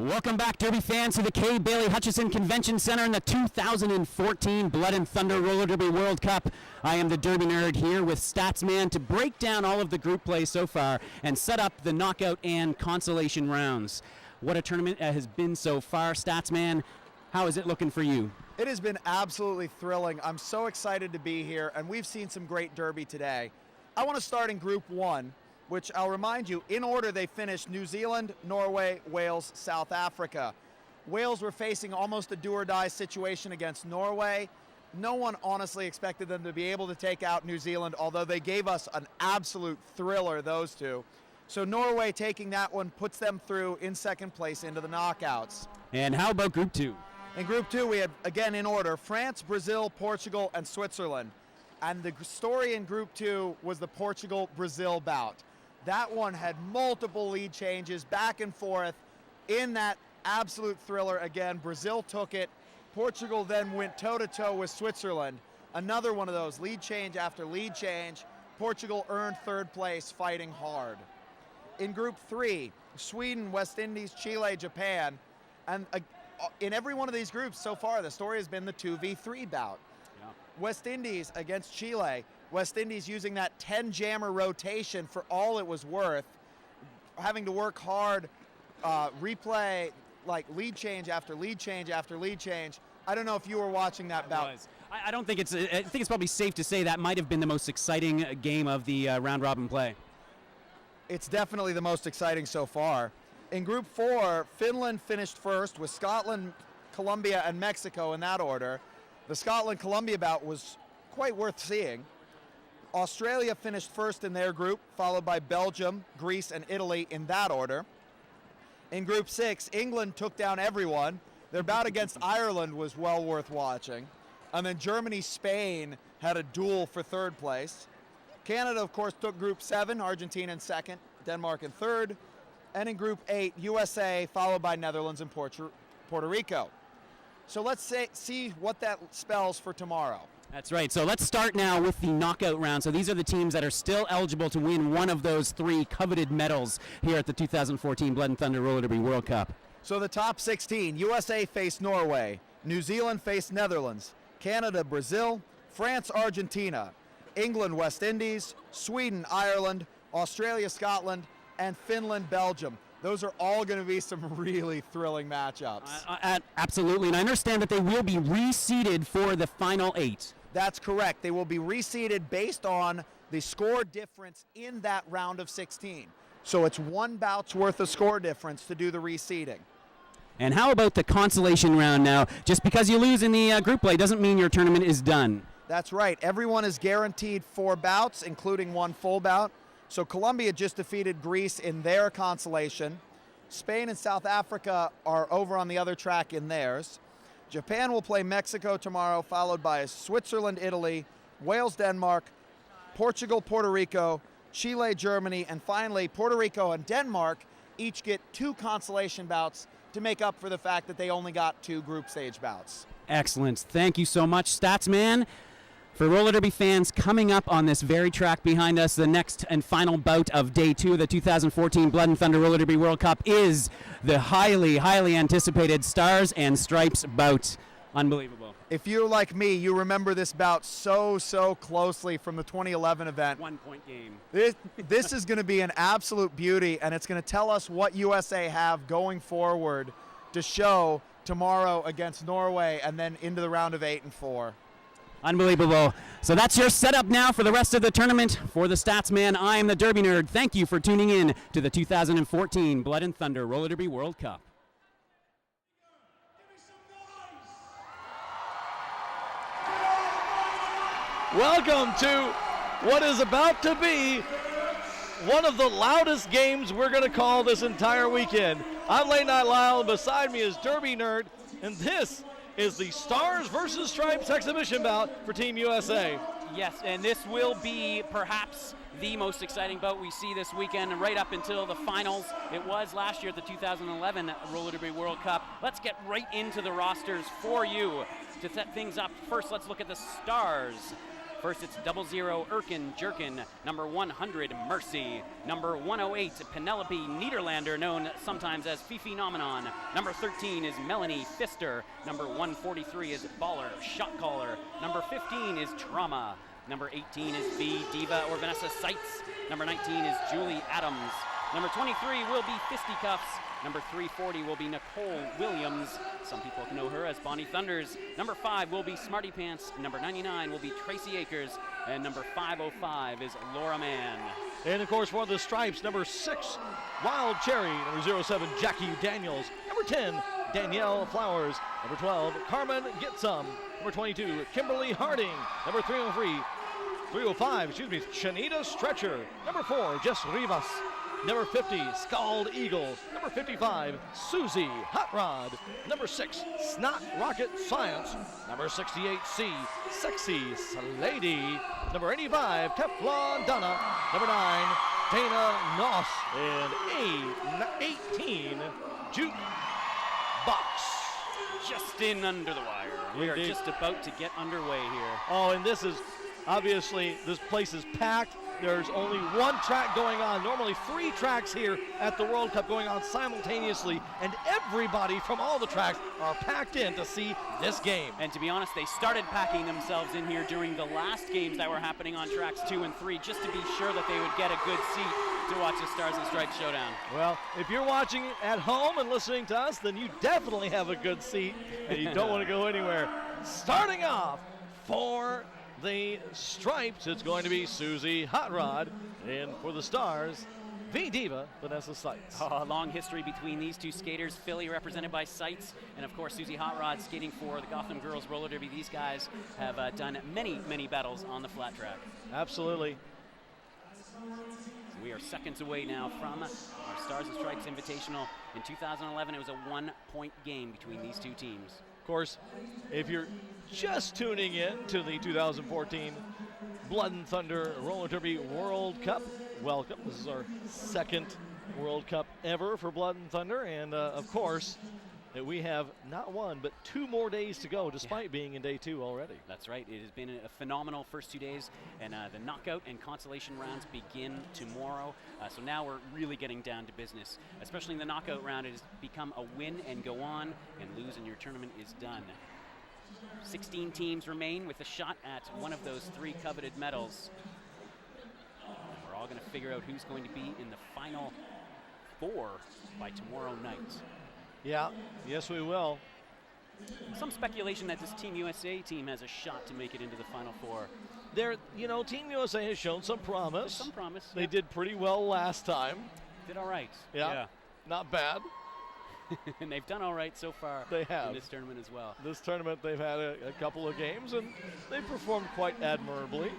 Welcome back, Derby fans, to the Kay Bailey Hutchison Convention Center in the 2014 Blood and Thunder Roller Derby World Cup. I am the Derby Nerd here with Statsman to break down all of the group play so far and set up the knockout and consolation rounds. What a tournament has been so far. Statsman, how is it looking for you? It has been absolutely thrilling. I'm so excited to be here, and we've seen some great Derby today. I want to start in Group 1, which I'll remind you, in order they finished New Zealand, Norway, Wales, South Africa. Wales were facing almost a do-or-die situation against Norway. No one honestly expected them to be able to take out New Zealand, although they gave us an absolute thriller, those two. So Norway taking that one puts them through in second place into the knockouts. And how about Group 2? In Group 2, we had, again in order, France, Brazil, Portugal, and Switzerland. And the story in Group 2 was the Portugal-Brazil bout. That one had multiple lead changes back and forth. In that absolute thriller, again, Brazil took it. Portugal then went toe-to-toe with Switzerland. Another one of those, lead change after lead change. Portugal earned third place, fighting hard. In Group 3, Sweden, West Indies, Chile, Japan. And in every one of these groups so far, the story has been the 2v3 bout. Yeah. West Indies against Chile. West Indies using that 10-jammer rotation for all it was worth, having to work hard, replay, like lead change after lead change after lead change. I don't know if you were watching that bout. I don't think I think it's probably safe to say that might have been the most exciting game of the round-robin play. It's definitely the most exciting so far. In Group 4, Finland finished first with Scotland, Colombia, and Mexico in that order. The Scotland-Colombia bout was quite worth seeing. Australia finished first in their group, followed by Belgium, Greece, and Italy in that order. In Group 6, England took down everyone. Their bout against Ireland was well worth watching. And then Germany, Spain had a duel for third place. Canada, of course, took Group 7, Argentina in second, Denmark in third. And in Group 8, USA, followed by Netherlands and Puerto Rico. So let's see what that spells for tomorrow. That's right. So let's start now with the knockout round. So these are the teams that are still eligible to win one of those three coveted medals here at the 2014 Blood and Thunder Roller Derby World Cup. So the top 16, USA faced Norway, New Zealand faced Netherlands, Canada, Brazil, France, Argentina, England, West Indies, Sweden, Ireland, Australia, Scotland, and Finland, Belgium. Those are all going to be some really thrilling matchups. Absolutely, and I understand that they will be reseeded for the final 8. That's correct. They will be reseeded based on the score difference in that round of 16. So it's one bout's worth of score difference to do the reseeding. And how about the consolation round now? Just because you lose in the group play doesn't mean your tournament is done. That's right. Everyone is guaranteed 4 bouts, including one full bout. So Colombia just defeated Greece in their consolation. Spain and South Africa are over on the other track in theirs. Japan will play Mexico tomorrow, followed by Switzerland, Italy, Wales, Denmark, Portugal, Puerto Rico, Chile, Germany, and finally Puerto Rico and Denmark each get 2 consolation bouts to make up for the fact that they only got 2 group stage bouts. Excellent. Thank you so much, Statsman. For roller derby fans, coming up on this very track behind us, the next and final bout of Day 2 of the 2014 Blood and Thunder Roller Derby World Cup is the highly, highly anticipated Stars and Stripes bout. Unbelievable. If you're like me, you remember this bout so closely from the 2011 event. 1-point game. This is going to be an absolute beauty, and it's going to tell us what USA have going forward to show tomorrow against Norway and then into the round of 8 and 4. Unbelievable. So that's your setup now for the rest of the tournament. For the Statsman, I am the Derby Nerd. Thank you for tuning in to the 2014 Blood and Thunder Roller Derby World Cup. Welcome to what is about to be one of the loudest games we're going to call this entire weekend. I'm Late Night Lyle, and beside me is Derby Nerd, and this is the Stars versus Stripes exhibition bout for Team USA. Yes, and this will be perhaps the most exciting bout we see this weekend, and right up until the finals. It was last year at the 2011 Roller Derby World Cup. Let's get right into the rosters for you to set things up. First, let's look at the Stars. First, it's 00 Erkin Jerkin. Number 100, Mercy. Number 108, Penelope Niederlander, known sometimes as Fifi Nomenon. Number 13 is Melanie Pfister. Number 143 is Baller Shot Caller. Number 15 is Trauma. Number 18 is V Diva or Vanessa Seitz. Number 19 is Julie Adams. Number 23 will be Fisticuffs. Number 340 will be Nicole Williams. Some people know her as Bonnie Thunders. Number 5 will be Smarty Pants. Number 99 will be Tracy Akers. And number 505 is Laura Mann. And of course, for the Stripes, number 6, Wild Cherry. Number 07, Jackie Daniels. Number 10, Danielle Flowers. Number 12, Carmen Gitsum. Number 22, Kimberly Harding. Number 305, Shanita Stretcher. Number 4, Jess Rivas. Number 50, Scald Eagle. Number 55, Susie Hot Rod. Number 6, Snot Rocket Science. Number 68, C, Sexy Slady. Number 85, Teflon Donna. Number 9, Dana Noss. And 18, Juke Box. Just in under the wire. We are just about to get underway here. Oh, and this is, obviously, this place is packed. There's only one track going on. Normally 3 tracks here at the World Cup going on simultaneously, and everybody from all the tracks are packed in to see this game. And to be honest, they started packing themselves in here during the last games that were happening on tracks 2 and 3 just to be sure that they would get a good seat to watch the Stars and Stripes showdown. Well, if you're watching at home and listening to us, then you definitely have a good seat, and you don't want to go anywhere. Starting off for the Stripes, it's going to be Susie Hot Rod, and for the Stars, V Diva Vanessa Seitz. A long history between these two skaters. Philly represented by Seitz, and of course Susie Hot Rod skating for the Gotham Girls Roller Derby. These guys have done many battles on the flat track. Absolutely. So we are seconds away now from our Stars and Stripes Invitational. In 2011, it was a 1-point game between these two teams. Of course, if you're just tuning in to the 2014 Blood and Thunder Roller Derby World Cup, welcome. This is our 2nd World Cup ever for Blood and Thunder, and of course, we have not 1 but 2 more days to go, despite being in day 2 already. That's right. It has been a phenomenal first 2 days, and the knockout and consolation rounds begin tomorrow. So now we're really getting down to business. Especially in the knockout round, it has become a win and go on, and lose and your tournament is done. 16 teams remain with a shot at one of those 3 coveted medals. And we're all going to figure out who's going to be in the final 4 by tomorrow night. Yeah, yes we will. Some speculation that this Team USA team has a shot to make it into the Final 4. There, you know, Team USA has shown some promise. Some promise. They did pretty well last time. Did all right. Yeah. Not bad. And they've done all right so far They have. in this tournament as well. This tournament, they've had a couple of games, and they've performed quite admirably.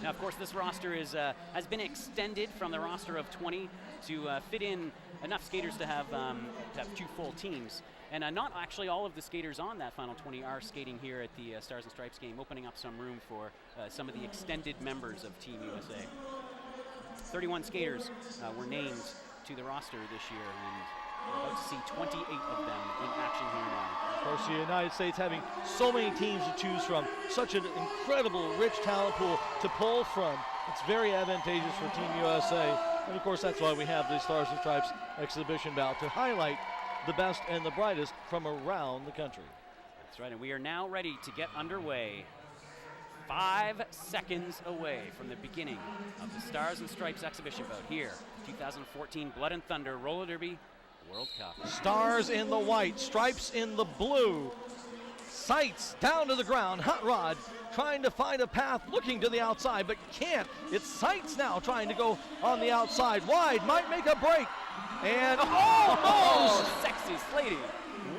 Now, of course, this roster is has been extended from the roster of 20 to fit in enough skaters to have 2 full teams. And not actually all of the skaters on that final 20 are skating here at the Stars and Stripes game, opening up some room for some of the extended members of Team USA. 31 skaters were named to the roster this year, and we're about to see 28 of them in action here now. Of course, the United States having so many teams to choose from, such an incredible, rich talent pool to pull from. It's very advantageous for Team USA. And of course, that's why we have the Stars and Stripes exhibition bout, to highlight the best and the brightest from around the country. That's right, and we are now ready to get underway. 5 seconds away from the beginning of the Stars and Stripes exhibition bout here, 2014 Blood and Thunder Roller Derby World Cup. Stars in the white, Stripes in the blue. Sights down to the ground. Hot Rod trying to find a path, looking to the outside, but can't. It's Sights now trying to go on the outside. Wide, might make a break. And almost! Sexy Slady.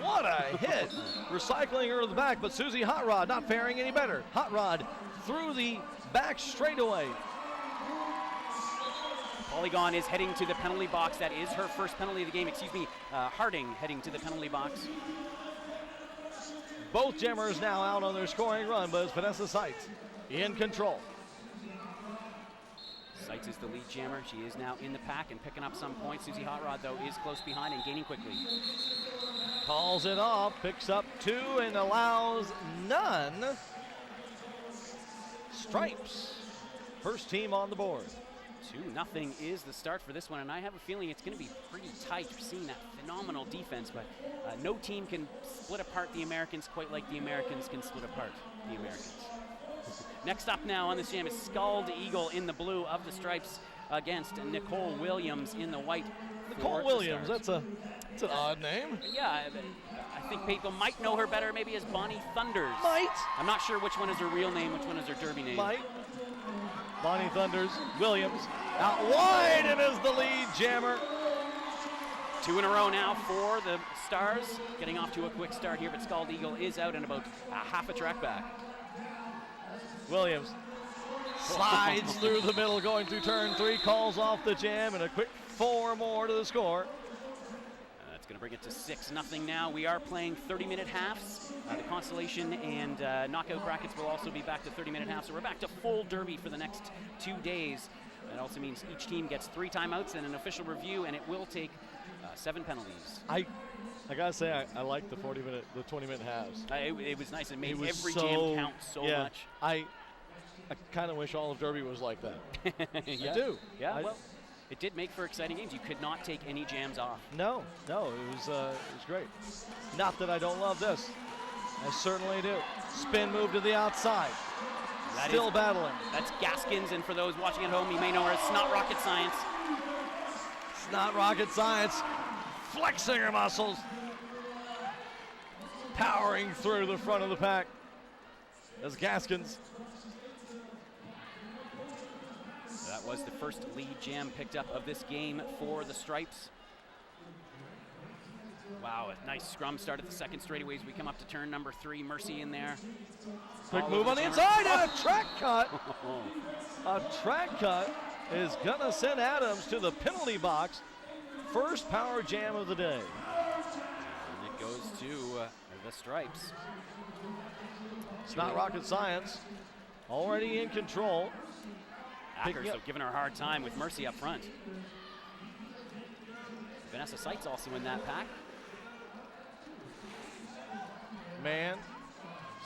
What a hit. Recycling her to the back, but Susie Hot Rod not faring any better. Hot Rod through the back straightaway. Polygon is heading to the penalty box. That is her first penalty of the game. Harding heading to the penalty box. Both jammers now out on their scoring run, but it's Vanessa Seitz in control. Seitz is the lead jammer. She is now in the pack and picking up some points. Susie Hot Rod, though, is close behind and gaining quickly. Calls it off, picks up 2 and allows none. Stripes, first team on the board. 2-0 is the start for this one, and I have a feeling it's going to be pretty tight. We're seeing that phenomenal defense, but no team can split apart the Americans quite like the Americans can split apart the Americans. Next up now on this jam is Scald Eagle in the blue of the Stripes against Nicole Williams in the white. Nicole Williams, that's an odd name. Yeah, I think people might know her better maybe as Bonnie Thunders. Might. I'm not sure which one is her real name, which one is her derby name. Might. Bonnie Thunders, Williams, out wide and is the lead jammer. 2 in a row now for the Stars. Getting off to a quick start here, but Scald Eagle is out and about half a track back. Williams slides through the middle, going through turn 3, calls off the jam, and a quick 4 more to the score. That's going to bring it to 6-0 now. We are playing 30-minute halves. The Constellation and knockout brackets will also be back to 30-minute halves, so we're back to full derby for the next 2 days. That also means each team gets 3 timeouts and an official review, and it will take 7 penalties. I gotta say, I like the 20-minute halves. It was nice. It made every so, jam count so yeah, much. I kind of wish all of Derby was like that. Yeah. I do. Yeah, well, it did make for exciting games. You could not take any jams off. No, it was great. Not that I don't love this. I certainly do. Spin move to the outside. Still battling. That's Gaskins, and for those watching at home, you may know her as Snot Rocket Science. It's not rocket science. Flexing her muscles. Powering through the front of the pack as Gaskins. That was the first lead jam picked up of this game for the Stripes. Wow, a nice scrum start at the second straightaway as we come up to turn number 3. Mercy in there. Quick move on the inside and a track cut. A track cut is gonna send Adams to the penalty box. First power jam of the day. And it goes to the Stripes. It's not rocket science. Already in control. Ackers have given her a hard time with Mercy up front. Vanessa Seitz also in that pack. Man,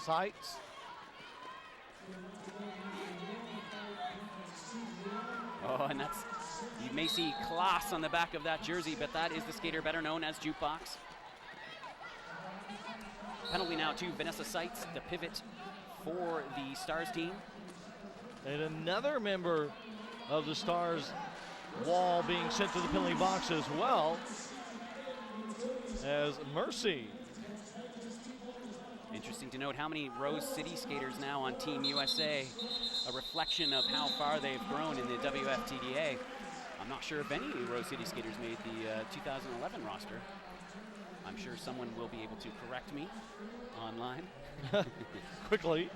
Sights. Oh, and that's, you may see class on the back of that jersey, but that is the skater better known as Jukebox. Penalty now to Vanessa Seitz, the pivot for the Stars team. And another member of the Stars wall being sent to the penalty box as well as Mercy. Interesting to note how many Rose City skaters now on Team USA, a reflection of how far they've grown in the WFTDA. I'm not sure if any Rose City skaters made the 2011 roster. I'm sure someone will be able to correct me online. Quickly.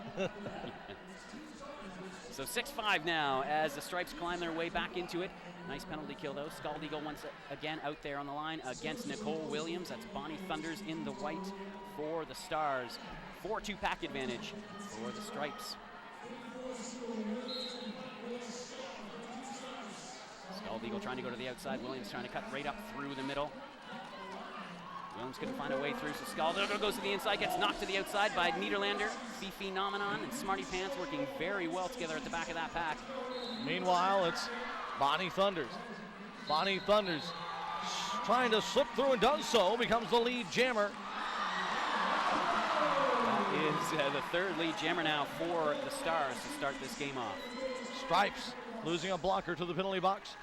So 6-5 now as the Stripes climb their way back into it. Nice penalty kill though. Scald Eagle once again out there on the line against Nicole Williams. That's Bonnie Thunders in the white for the Stars. 4-2 pack advantage for the Stripes. Scald Eagle trying to go to the outside. Williams trying to cut right up through the middle. Williams couldn't find a way through, so Scald Eagle goes to the inside, gets knocked to the outside by Niederlander. Fifi Nomenon and Smarty Pants working very well together at the back of that pack. Meanwhile, it's Bonnie Thunders. Bonnie Thunders trying to slip through and does so, becomes the lead jammer. That is the third lead jammer now for the Stars to start this game off. Stripes losing a blocker to the penalty box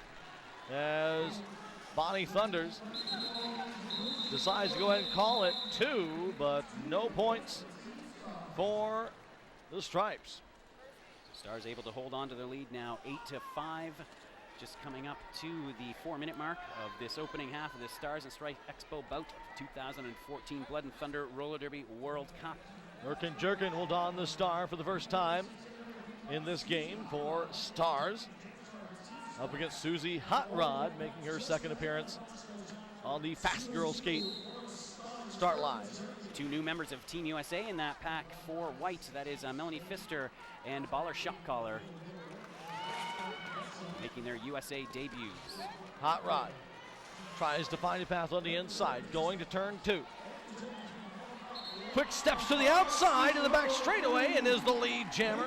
as Bonnie Thunders decides to go ahead and call it 2, but no points for the Stripes. Stars able to hold on to their lead now 8-5. Just coming up to the 4-minute mark of this opening half of the Stars and Stripes Expo bout 2014 Blood and Thunder Roller Derby World Cup. Erkin Jerkin will don the star for the first time in this game for Stars. Up against Susie Hot Rod, making her second appearance on the Fast Girl Skate start line. 2 new members of Team USA in that pack for white. That is Melanie Pfister and Baller Shopcaller, making their USA debuts. Hot Rod tries to find a path on the inside, going to turn 2. Quick steps to the outside in the back straightaway and is the lead jammer.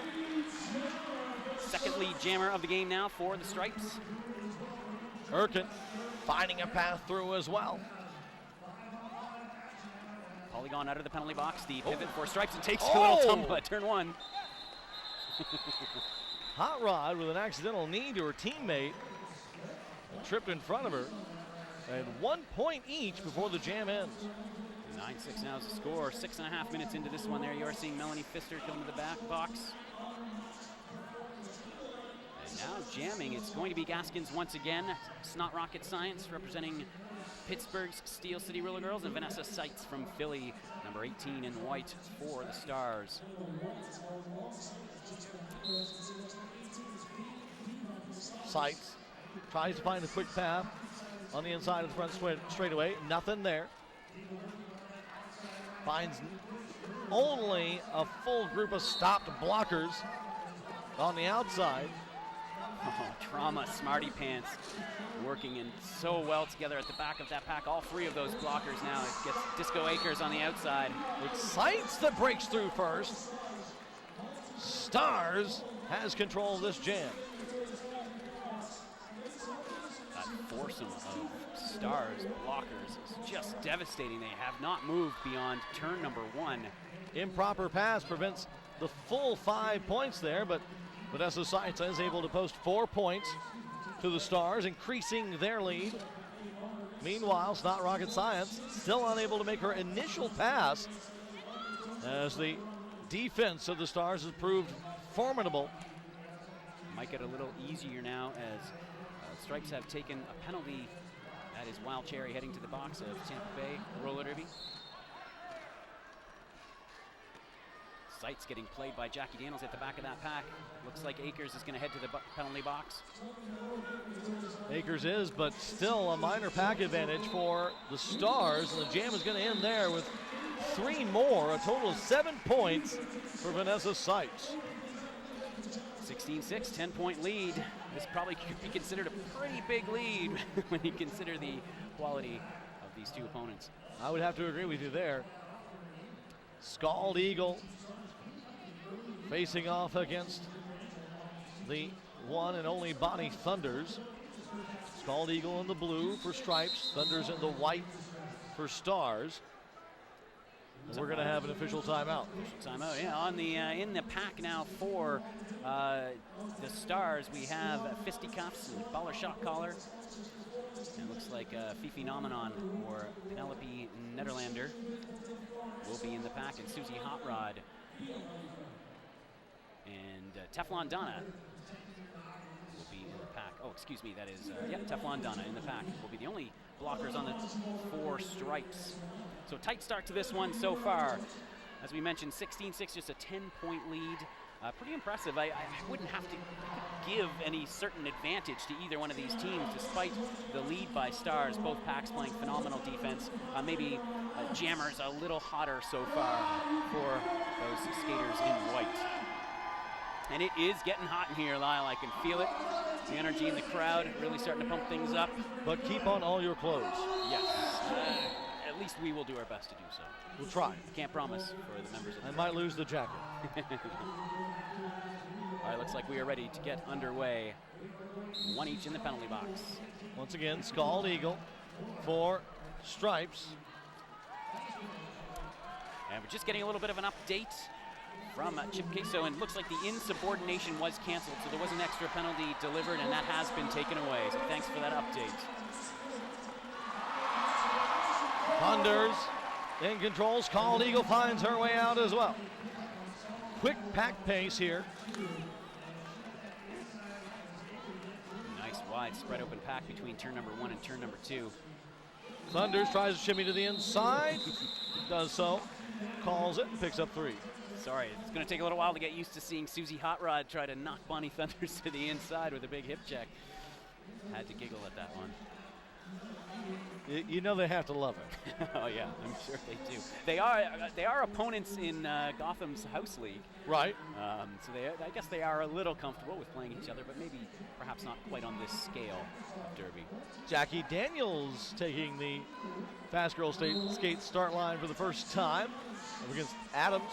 Second lead jammer of the game now for the Stripes. Erkin finding a path through as well. Polygon out of the penalty box. The pivot for Stripes and takes a little tumble at turn one. Hot Rod with an accidental knee to her teammate. Tripped in front of her. And 1 point each before the jam ends. 9-6 now is the score. 6.5 minutes into this one there. You are seeing Melanie Pfister come to the back box. And now jamming. It's going to be Gaskins once again. It's not rocket science, representing Pittsburgh's Steel City Roller Girls, and Vanessa Seitz from Philly, number 18 in white for the Stars. Seitz tries to find a quick path on the inside of the front straightaway. Nothing there. Finds only a full group of stopped blockers on the outside. Oh, Trauma Smarty Pants working in so well together at the back of that pack. All three of those blockers now. It gets Disco Akers on the outside. It's Seitz that breaks through first. Stars has control of this jam. That foursome of Stars blockers is just devastating. They have not moved beyond turn number one. Improper pass prevents the full 5 points there, but Vanessa Seitz is able to post 4 points to the Stars, increasing their lead. Meanwhile, it's not rocket science, still unable to make her initial pass as the defense of the Stars has proved formidable. Might get a little easier now as Stripes have taken a penalty. That is Wild Cherry heading to the box of Tampa Bay roller derby. Seitz getting played by Jackie Daniels at the back of that pack. Looks like Akers is going to head to the penalty box. Akers is, but still a minor pack advantage for the Stars. And the jam is going to end there with 3 more, a total of 7 points for Vanessa Seitz. 16-6, 10-point lead. This probably could be considered a pretty big lead when you consider the quality of these two opponents. I would have to agree with you there. Scald Eagle facing off against the one and only Bonnie Thunders. Scald Eagle in the blue for Stripes, Thunders in the white for Stars. We're going to have an official timeout. Timeout, yeah. On the in the pack now for the Stars, we have fisticuffs and baller shot collar. And it looks like Fifi Nomenon or Penelope Nederlander will be in the pack, and Susie Hot Rod and Teflon Donna will be in the pack. Oh, excuse me, that is, Teflon Donna in the pack will be the only blockers on the 4 Stripes. So tight start to this one so far. As we mentioned, 16-6, just a 10-point lead. Pretty impressive. I wouldn't have to give any certain advantage to either one of these teams despite the lead by Stars. Both packs playing phenomenal defense. Maybe Jammers a little hotter so far for those skaters in white. And it is getting hot in here, Lyle. I can feel it. The energy in the crowd really starting to pump things up. But keep on all your clothes. Yes. At least we will do our best to do so. We'll try. Can't promise for the members of the I might lose the jacket. All right, looks like we are ready to get underway. 1 each in the penalty box. Once again, Scald Eagle for Stripes. And we're just getting a little bit of an update from Chip Queso, and it looks like the insubordination was canceled, so there was an extra penalty delivered, and that has been taken away. So thanks for that update. Thunders in control. Scald Eagle finds her way out as well. Quick pack pace here. Nice wide spread open pack between turn number 1 and turn number 2. Thunders tries to shimmy to the inside. Does so. Calls it and picks up 3. Sorry, it's going to take a little while to get used to seeing Susie Hot Rod try to knock Bonnie Thunders to the inside with a big hip check. Had to giggle at that one. You know they have to love it. Oh yeah, I'm sure they do. They are opponents in Gotham's House League. Right. So I guess they are a little comfortable with playing each other, but maybe perhaps not quite on this scale of derby. Jackie Daniels taking the Fast Girl Skate start line for the first time against Adams.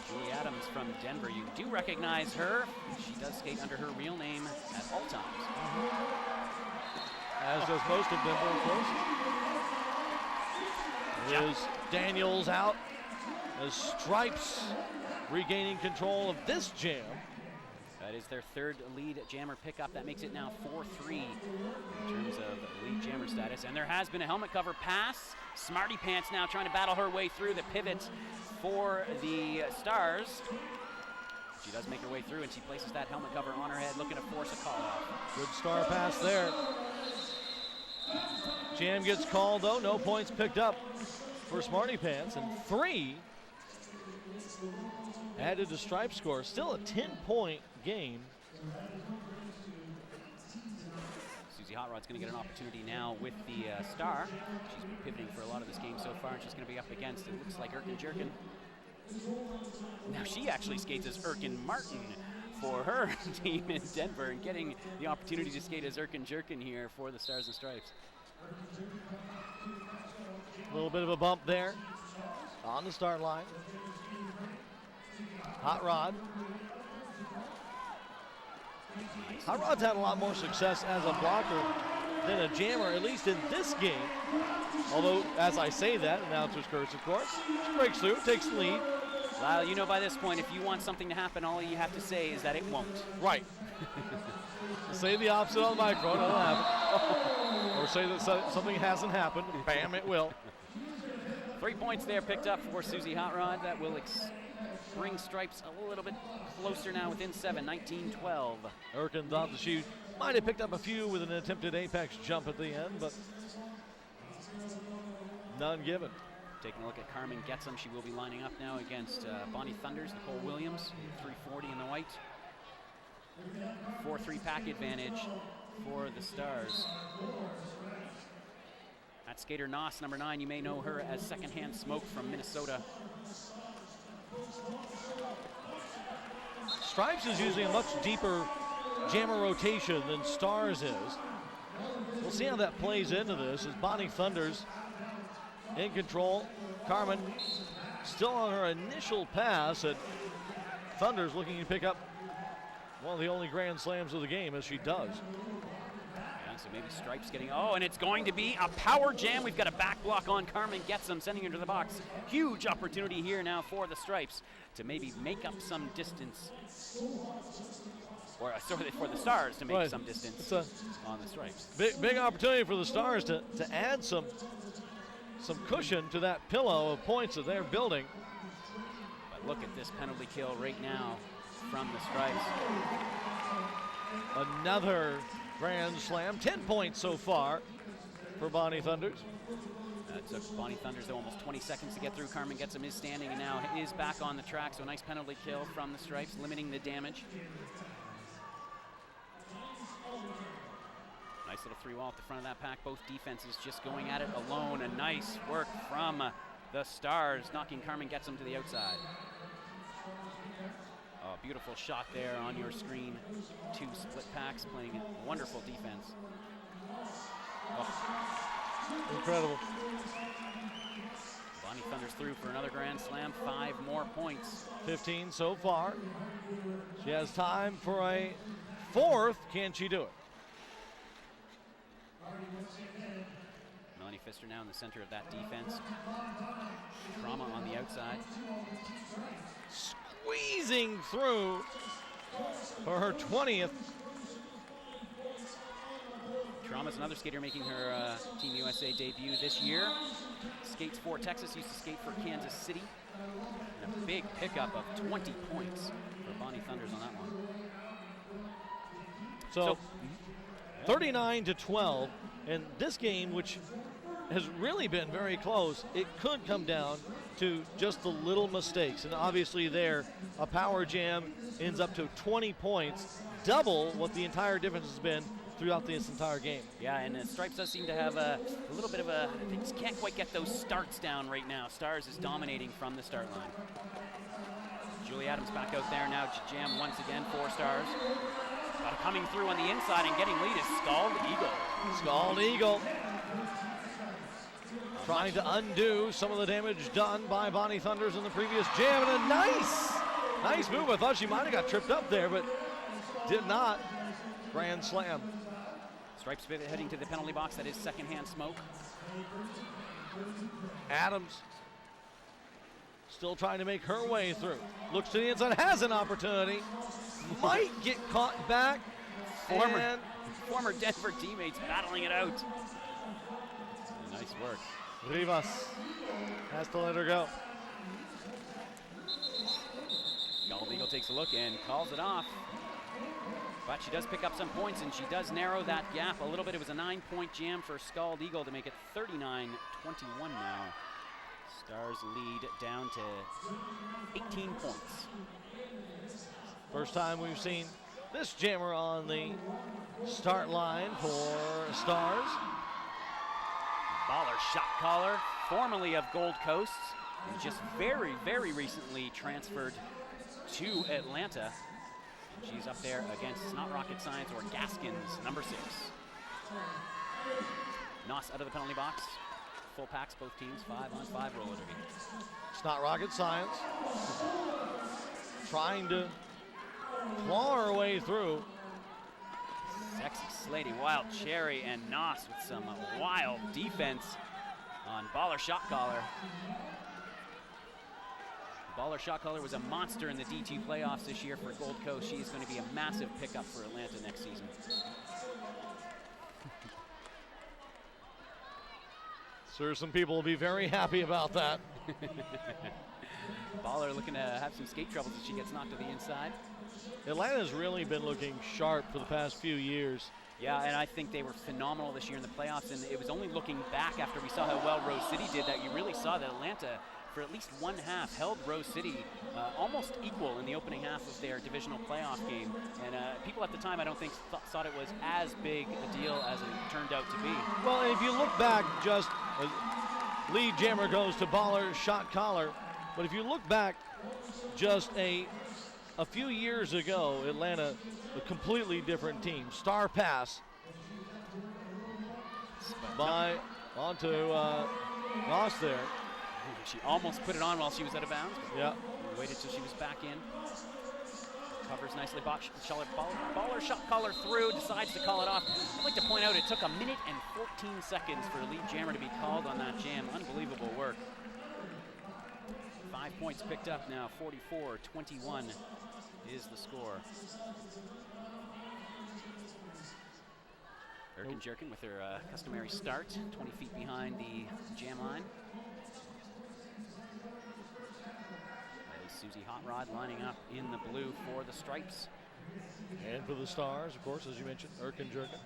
Julie Adams She's from Denver. You do recognize her. She does skate under her real name at all times. As does most of Denver, of course. Liz Daniels out as Stripes regaining control of this jam. That is their third lead jammer pickup. That makes it now 4-3 in terms of lead jammer status. And there has been a helmet cover pass. Smarty Pants now trying to battle her way through the pivot for the Stars. She does make her way through, and she places that helmet cover on her head, looking to force a call off. Good star pass there. Jam gets called, though. No points picked up for Smarty Pants, and 3 added to Stripe score. Still a 10-point game. Susie Hot Rod's going to get an opportunity now with the Star. She's been pivoting for a lot of this game so far, and she's going to be up against, it looks like, Erkin Jerkin. Now she actually skates as Erkin Martin for her team in Denver, and getting the opportunity to skate as Erkin Jerkin here for the Stars and Stripes. A little bit of a bump there on the start line. Hot Rod. Hot Rod's had a lot more success as a blocker than a jammer, at least in this game. Although, as I say that, announcer's curse, of course. She breaks through, takes the lead. Lyle, you know by this point, if you want something to happen, all you have to say is that it won't. Right. Say the opposite on the microphone, it'll happen. Or say that something hasn't happened, bam, it will. 3 points there picked up for Susie Hot Rod. That will bring Stripes a little bit closer now, within 7, 19-12. Erkin thought that she might have picked up a few with an attempted apex jump at the end, but none given. Taking a look at Carmen Getsum. She will be lining up now against Bonnie Thunders, Nicole Williams, 340 in the white. 4-3 pack advantage for the Stars. That's skater Noss, number 9. You may know her as Secondhand Smoke from Minnesota. Stripes is using a much deeper jammer rotation than Stars is. We'll see how that plays into this as Bonnie Thunders in control. Carmen still on her initial pass, and Thunders looking to pick up one of the only grand slams of the game, as she does. Yeah, so maybe Stripes getting, and it's going to be a power jam. We've got a back block on Carmen Getsum, sending her to the box. Huge opportunity here now for the Stripes to maybe make up some distance. Or sorry, for the Stars to make some distance on the Stripes. Big opportunity for the Stars to add some cushion to that pillow of points that they're building. But look at this penalty kill right now from the Stripes. Another grand slam, 10 points so far for Bonnie Thunders. That took Bonnie Thunders though almost 20 seconds to get through. Carmen Getsum is standing and now is back on the track, so a nice penalty kill from the Stripes, limiting the damage. Nice little 3-wall at the front of that pack. Both defenses just going at it alone. A nice work from the Stars, knocking Carmen Getsum to the outside. Oh, beautiful shot there on your screen. 2 split packs playing wonderful defense. Oh. Incredible. Bonnie Thunders through for another grand slam. 5 more points. 15 so far. She has time for a 4th. Can she do it? Melanie Pfister now in the center of that defense. Trauma on the outside. Squeezing through for her 20th. Trauma's another skater making her Team USA debut this year. Skates for Texas, used to skate for Kansas City. And a big pickup of 20 points for Bonnie Thunders on that one. So 39-12, and this game, which has really been very close, it could come down to just the little mistakes. And obviously there, a power jam ends up to 20 points, double what the entire difference has been throughout this entire game. Yeah, and Stripes does seem to have a little bit of they just can't quite get those starts down right now. Stars is dominating from the start line. Julie Adams back out there now to jam once again for Stars. But coming through on the inside and getting lead is Scald Eagle. Scald Eagle trying to undo some of the damage done by Bonnie Thunders in the previous jam, and a nice Nice move. I thought she might have got tripped up there, but did not. Grand slam. Stripes heading to the penalty box. That is secondhand smoke. Adams still trying to make her way through. Looks to the inside, has an opportunity. Might get caught back. Former Denver teammates battling it out. Nice work. Rivas has to let her go. Gold Eagle takes a look and calls it off. But she does pick up some points, and she does narrow that gap a little bit. It was a 9-point jam for Scald Eagle to make it 39-21 now. Stars lead down to 18 points. First time we've seen this jammer on the start line for Stars. Baller shot caller, formerly of Gold Coast, and just very, very recently transferred to Atlanta. She's up there against It's Not Rocket Science or Gaskins, number 6. Noss out of the penalty box. Full packs, both teams, 5-on-5 roller derby. It's not rocket science. Trying to claw her way through. Sexy Slady, Wild Cherry, and Noss with some wild defense on Baller shot caller. Baller shot caller was a monster in the D2 playoffs this year for Gold Coast. She is going to be a massive pickup for Atlanta next season. Sure, some people will be very happy about that. Baller looking to have some skate troubles as she gets knocked to the inside. Atlanta's really been looking sharp for the past few years. Yeah, and I think they were phenomenal this year in the playoffs, and it was only looking back after we saw how well Rose City did that you really saw that Atlanta, for at least one half, held Rose City almost equal in the opening half of their divisional playoff game. And people at the time, I don't think, thought it was as big a deal as it turned out to be. Well, if you look back, just lead jammer goes to Baller shot caller. But if you look back just a few years ago, Atlanta, a completely different team. Star pass by onto Noss there. She almost put it on while she was out of bounds. Yeah. We waited till she was back in. Covers nicely. Baller shot caller through, decides to call it off. I'd like to point out it took 1 minute and 14 seconds for lead jammer to be called on that jam. Unbelievable work. 5 points picked up now, 44-21 is the score. Erkin Jerkin with her customary start, 20 feet behind the jam line. Susie Hot Rod lining up in the blue for the Stripes. And for the Stars, of course, as you mentioned, Erkin Jerkin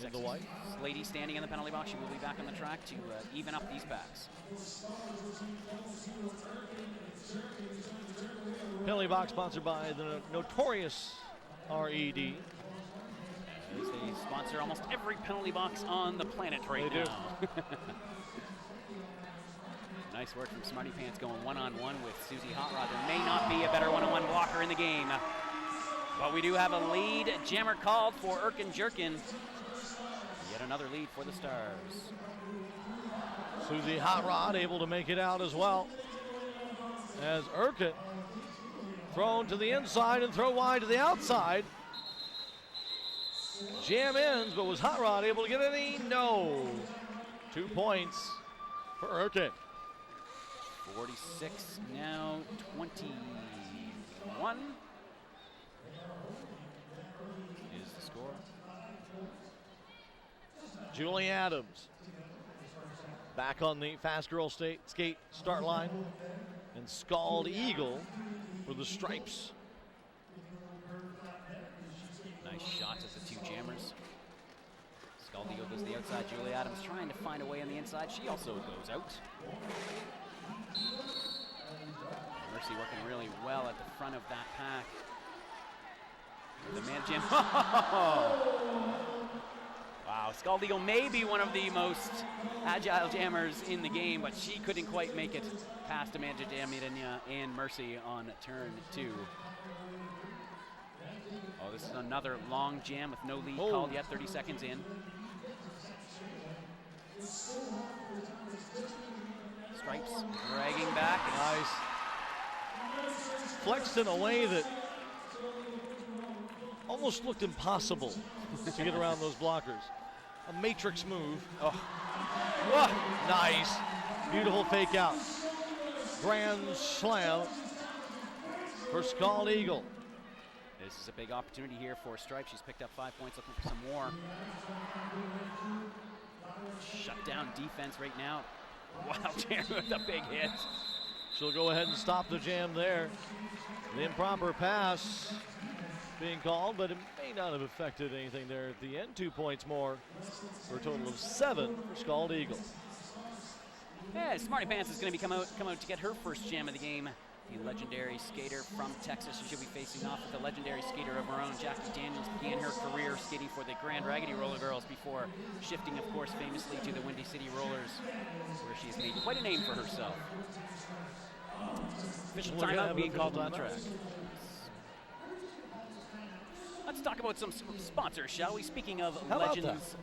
in the white. Slady standing in the penalty box. She will be back on the track to even up these packs. Penalty box sponsored by the notorious RED. As they sponsor almost every penalty box on the planet right now. They do. Nice work from Smarty Pants going one-on-one with Susie Hot Rod. There may not be a better one-on-one blocker in the game. But we do have a lead jammer called for Erkin Jerkin. Yet another lead for the Stars. Susie Hot Rod able to make it out as well. As Erkin thrown to the inside and throw wide to the outside. Jam ends, but was Hot Rod able to get any? No. 2 points for Erkin. 46 now, 21 is the score. Julie Adams back on the fast girl skate start line. And Scald Eagle for the Stripes. Nice shots at the two jammers. Scald Eagle goes to the outside. Julie Adams trying to find a way on the inside. She also goes out. Mercy working really well at the front of that pack. The man jam. Wow, Scald Eagle may be one of the most agile jammers in the game, but she couldn't quite make it past Amanda Jamirania and Mercy on turn 2. Oh, this is another long jam with no lead called yet, 30 seconds in. Stripes dragging back. Nice. flexed in a way that almost looked impossible to get around those blockers. A matrix move. Oh, nice. Beautiful fake out. Grand slam for Scald Eagle. This is a big opportunity here for Stripes. She's picked up 5 points, looking for some more. Shut down defense right now. Wow, jam with a big hit. She'll go ahead and stop the jam there. The improper pass being called, but it may not have affected anything there at the end. 2 points more for a total of 7 for Scald Eagle. Yeah, Smarty Pants is going to come out to get her first jam of the game. The legendary skater from Texas. She should be facing off with the legendary skater of her own. Jackie Daniels began her career skating for the Grand Raggedy Roller Girls before shifting, of course, famously to the Windy City Rollers, where she's made quite a name for herself. Official timeout being called on the track. Let's talk about some sponsors, shall we? Speaking of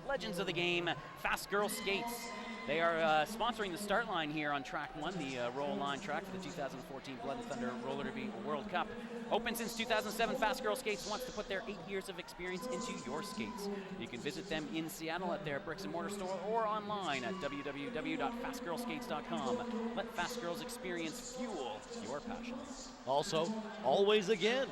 legends of the game, Fast Girl Skates. They are sponsoring the start line here on track 1, the roll line track for the 2014 Blood and Thunder Roller Derby World Cup. Open since 2007, Fast Girl Skates wants to put their 8 years of experience into your skates. You can visit them in Seattle at their bricks and mortar store or online at www.fastgirlskates.com. Let Fast Girls experience fuel your passion. Also, always again,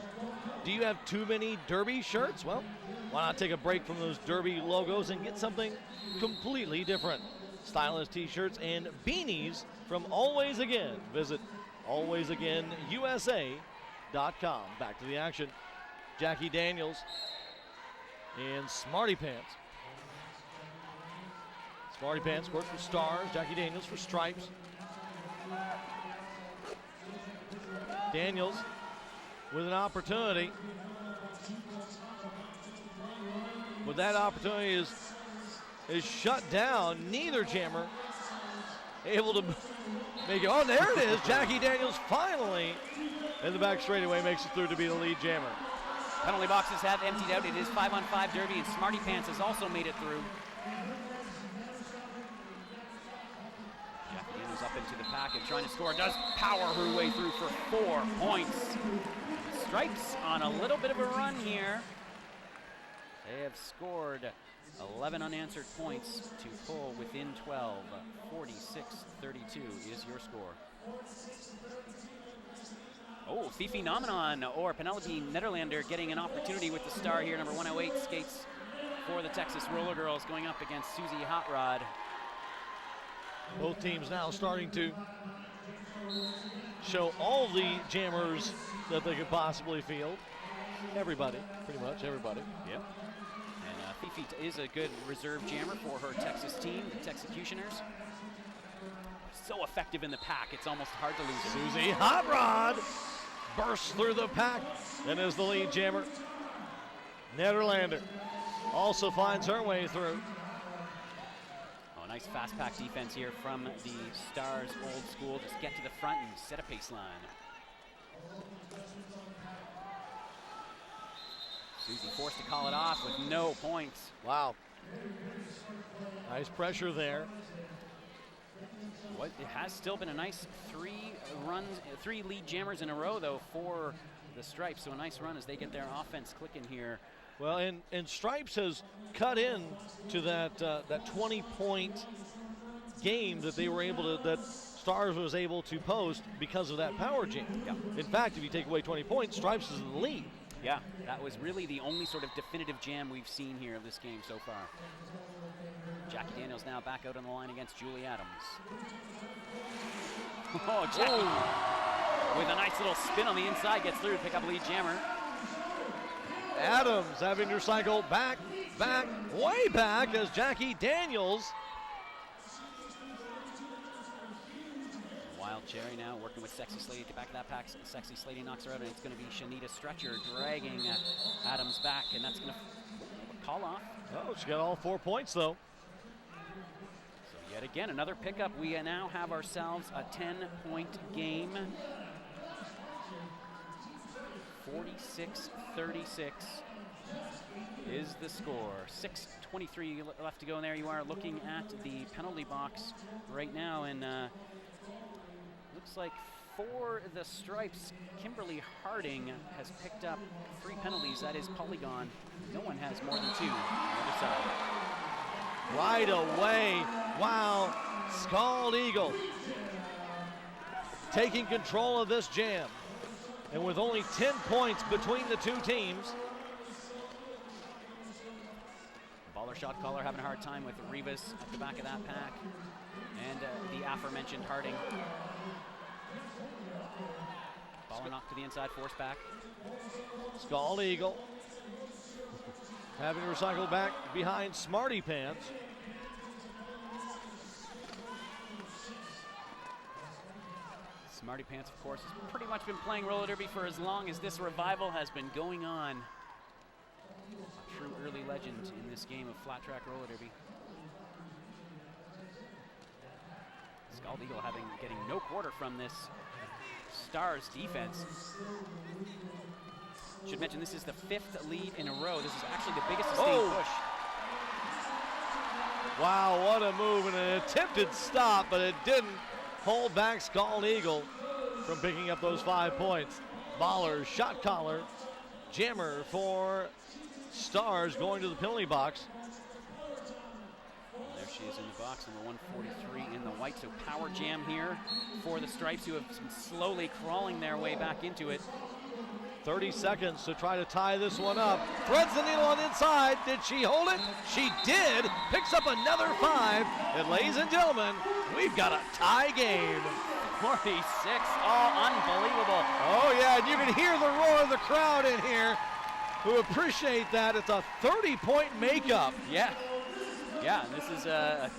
do you have too many Derby shirts? Well, why not take a break from those Derby logos and get something completely different? Stylish t-shirts and beanies from Always Again. Visit alwaysagainusa.com. Back to the action. Jackie Daniels and Smarty Pants. Smarty Pants works for Stars. Jackie Daniels for Stripes. Daniels with an opportunity. But that opportunity is shut down. Neither jammer able to make it. Oh, there it is. Jackie Daniels finally in the back straightaway makes it through to be the lead jammer. Penalty boxes have emptied out. It is 5-on-5 derby, and Smarty Pants has also made it through. Jackie Daniels up into the pack and trying to score. Does power her way through for 4 points. Stripes on a little bit of a run here. They have scored 11 unanswered points to pull within 12. 46-32 is your score. Oh, Fifi Nomenon or Penelope Nederlander getting an opportunity with the star here. Number 108 skates for the Texas Roller Girls going up against Susie Hot Rod. Both teams now starting to show all the jammers that they could possibly field. Everybody, pretty much everybody. Yep. Fifi is a good reserve jammer for her Texas team, the Texecutioners. So effective in the pack, it's almost hard to lose her. Susie Hot Rod bursts through the pack and is the lead jammer. Nederlander also finds her way through. Oh, nice fast pack defense here from the Stars old school. Just get to the front and set a pace line. Susie forced to call it off with no points. Wow. Nice pressure there. It has still been a nice 3 lead jammers in a row, though, for the Stripes. So a nice run as they get their offense clicking here. Well, and Stripes has cut in to that 20-point game that they were able to, that Stars was able to post because of that power jam. Yeah. In fact, if you take away 20 points, Stripes is in the lead. Yeah, that was really the only sort of definitive jam we've seen here of this game so far. Jackie Daniels now back out on the line against Julie Adams. Oh, Jackie with a nice little spin on the inside gets through to pick up lead jammer. Adams having to cycle back, way back as Jackie Daniels. Wild Cherry now working with Sexy Slady at the back of that pack. Sexy Slady knocks her out, and it's going to be Shanita Stretcher dragging Adams back, and that's going to call off. Oh, she got all 4 points, though. So yet again, another pickup. We now have ourselves a 10-point game. 46-36 is the score. 6:23 left to go, and there you are looking at the penalty box right now, and looks like for the Stripes, Kimberly Harding has picked up 3 penalties. That is polygon. No one has more than 2 on the other side. Right away, wow, Scald Eagle taking control of this jam. And with only 10 points between the two teams. Baller shot caller having a hard time with Rivas at the back of that pack. And the aforementioned Harding. Baller knocked to the inside, force back. Scald Eagle having to recycle back behind Smarty Pants. Smarty Pants, of course, has pretty much been playing roller derby for as long as this revival has been going on. A true early legend in this game of flat track roller derby. Scald Eagle getting no quarter from this Stars defense. Should mention this is the 5th lead in a row. This is actually the biggest sustained push. Wow, what a move and an attempted stop, but it didn't hold back Scald Eagle from picking up those 5 points. Baller, shot collar, jammer for Stars going to the penalty box. There she is in the box, number 143 in the white. So power jam here for the Stripes, who have been slowly crawling their way back into it. 30 seconds to try to tie this one up. Threads the needle on the inside. Did she hold it? She did. Picks up another 5. And ladies and gentlemen, we've got a tie game. 46, oh, unbelievable. Oh yeah, and you can hear the roar of the crowd in here who appreciate that. It's a 30-point makeup. Yeah, and this is a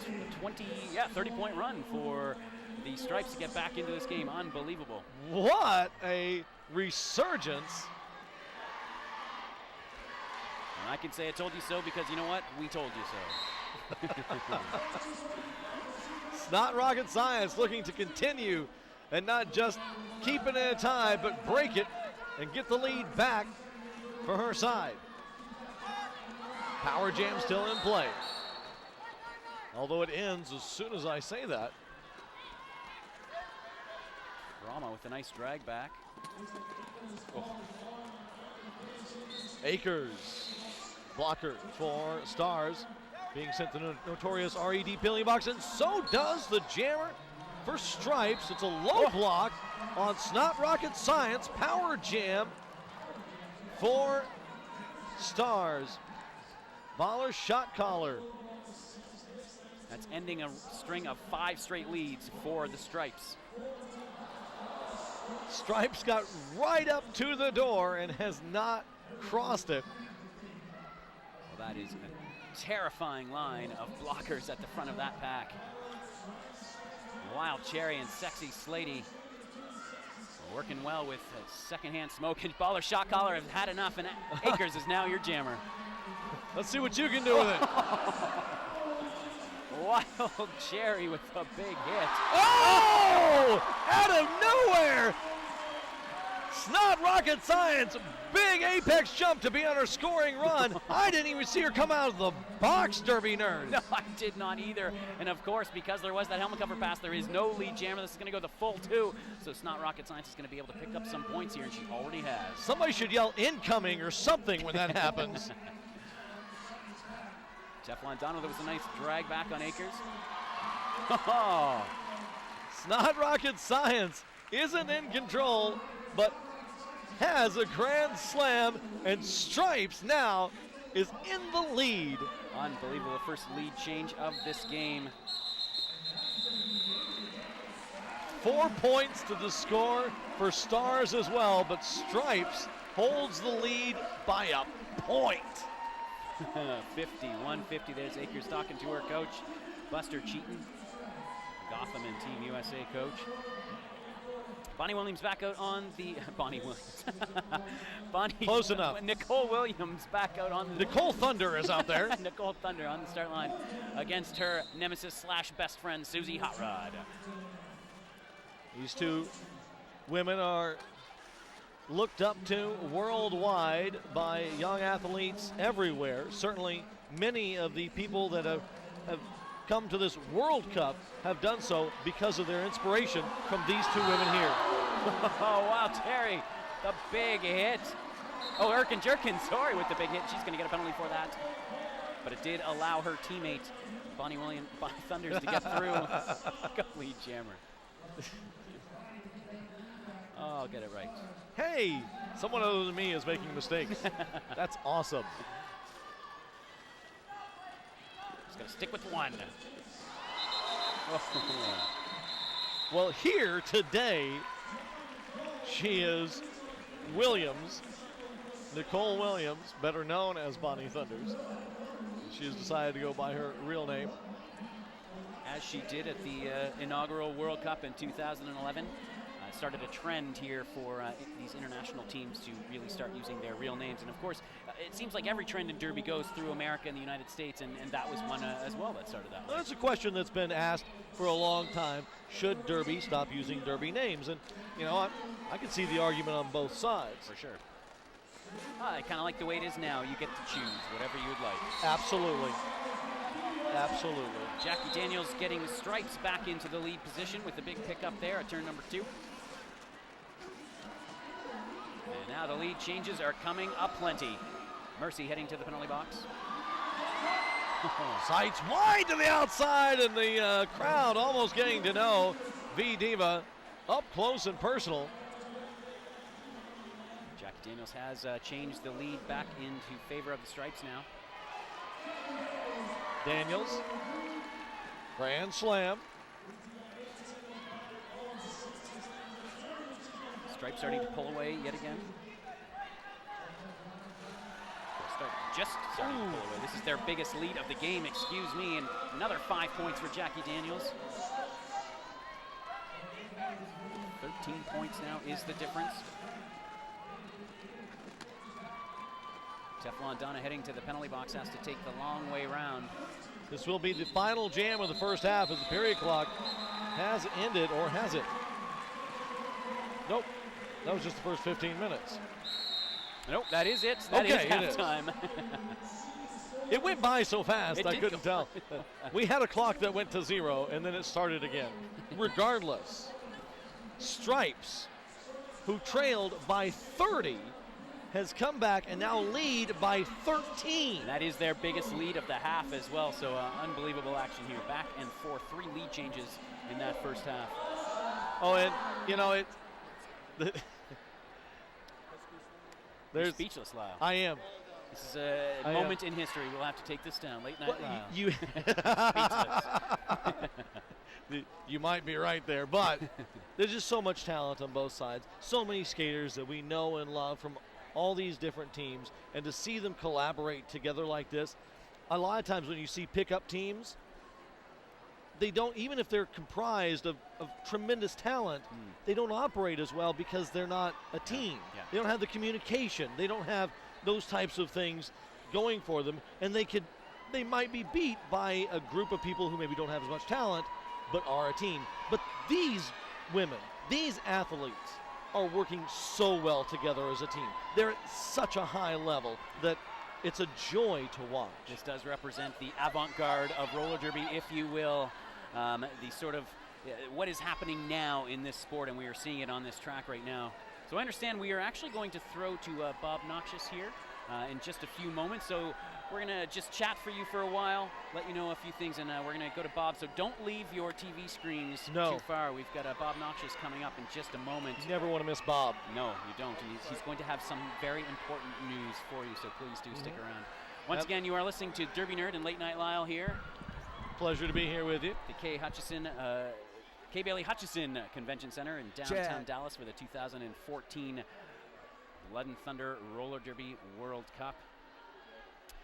30-point run for the Stripes to get back into this game. Unbelievable. What a resurgence. And I can say I told you so because you know what? We told you so. It's not rocket science, looking to continue and not just keep it in a tie, but break it and get the lead back for her side. Power jam still in play. Although it ends as soon as I say that. Rama with a nice drag back. Oh. Akers, blocker for Stars, being sent to the notorious RED penalty box, and so does the jammer for Stripes. It's a low block on Snot Rocket Science. Power jam for Stars. Baller shot collar. That's ending a string of 5 straight leads for the Stripes. Stripes got right up to the door and has not crossed it. Well, that is a terrifying line of blockers at the front of that pack. Wild Cherry and Sexy Slady working well with secondhand smoke. And Baller shot collar have had enough, and Akers is now your jammer. Let's see what you can do with it. Wild Cherry with a big hit. Oh! Out of nowhere! Snot Rocket Science, big apex jump to be on her scoring run. I didn't even see her come out of the box, Derby Nerd. No, I did not either. And of course, because there was that helmet cover pass, there is no lead jammer. This is going to go the full 2. So Snot Rocket Science is going to be able to pick up some points here, and she already has. Somebody should yell incoming or something when that happens. Teflon Donald, there was a nice drag back on Akers. Snot Rocket Science isn't in control, but has a grand slam, and Stripes now is in the lead. Unbelievable, the first lead change of this game. 4 points to the score for Stars as well, but Stripes holds the lead by a point. 51-50, there's Akers talking to her coach, Buster Cheaton, Gotham and Team USA coach. Bonnie Williams back out on the, Bonnie Williams. Close enough. Nicole Williams back out on the. Nicole Thunder is out there. Nicole Thunder on the start line against her nemesis / best friend, Susie Hot Rod. These two women are looked up to worldwide by young athletes everywhere. Certainly many of the people that have come to this World Cup have done so because of their inspiration from these two women here. Oh, wow, Terry, the big hit. Oh, Erkin Jerkin, sorry, with the big hit. She's going to get a penalty for that. But it did allow her teammate, Bonnie Thunders, to get through. Go lead jammer. Oh, I'll get it right. Hey, someone other than me is making mistakes. That's awesome. Just got to stick with one. Well, here today, she is Williams, Nicole Williams, better known as Bonnie Thunders. She has decided to go by her real name. As she did at the inaugural World Cup in 2011. Started a trend here for these international teams to really start using their real names. And of course, it seems like every trend in Derby goes through America and the United States, and that was one as well that started that way. Well, that's a question that's been asked for a long time. Should Derby stop using Derby names? And, you know, I can see the argument on both sides. For sure. I kind of like the way it is now. You get to choose whatever you would like. Absolutely. Absolutely. Jackie Daniels getting Stripes back into the lead position with the big pickup there at turn number 2. And now the lead changes are coming aplenty. Mercy heading to the penalty box. Sights wide to the outside, and the crowd almost getting to know V Diva up close and personal. Jackie Daniels has changed the lead back into favor of the Stripes now. Daniels, grand slam. Stripes starting to pull away yet again. Just starting to pull away. This is their biggest lead of the game, excuse me, and another 5 points for Jackie Daniels. 13 points now is the difference. Teflon Donna heading to the penalty box, has to take the long way around. This will be the final jam of the first half as the period clock has ended, or has it? Nope, that was just the first 15 minutes. Nope, that is it. That is Okay, halftime. It went by so fast, It I did couldn't go tell. We had a clock that went to 0, and then it started again. Regardless, Stripes, who trailed by 30, has come back and now lead by 13. That is their biggest lead of the half as well, so unbelievable action here. Back and forth, 3 lead changes in that first half. Oh, and, you know, You're speechless, Lyle. I am. This is a moment in history. We'll have to take this down. Late night Lyle. You might be right there, but there's just so much talent on both sides. So many skaters that we know and love from all these different teams, and to see them collaborate together like this, a lot of times when you see pickup teams, they don't, even if they're comprised of tremendous talent, they don't operate as well because they're not a team. Yeah. They don't have the communication. They don't have those types of things going for them, and they might be beat by a group of people who maybe don't have as much talent, but are a team. But these women, these athletes, are working so well together as a team. They're at such a high level that it's a joy to watch. This does represent the avant-garde of roller derby, if you will. The sort of what is happening now in this sport, and we are seeing it on this track right now. So I understand we are actually going to throw to Bob Noxious here in just a few moments. So we're going to just chat for you for a while, let you know a few things, and we're going to go to Bob. So don't leave your TV screens too far. We've got Bob Noxious coming up in just a moment. You never want to miss Bob. No, you don't. And he's going to have some very important news for you, so please do stick around. Once again, you are listening to Derby Nerd and Late Night Lyle here. Pleasure to be here with you. The K. Bailey Hutchison Convention Center in downtown Dallas for the 2014 Blood and Thunder Roller Derby World Cup.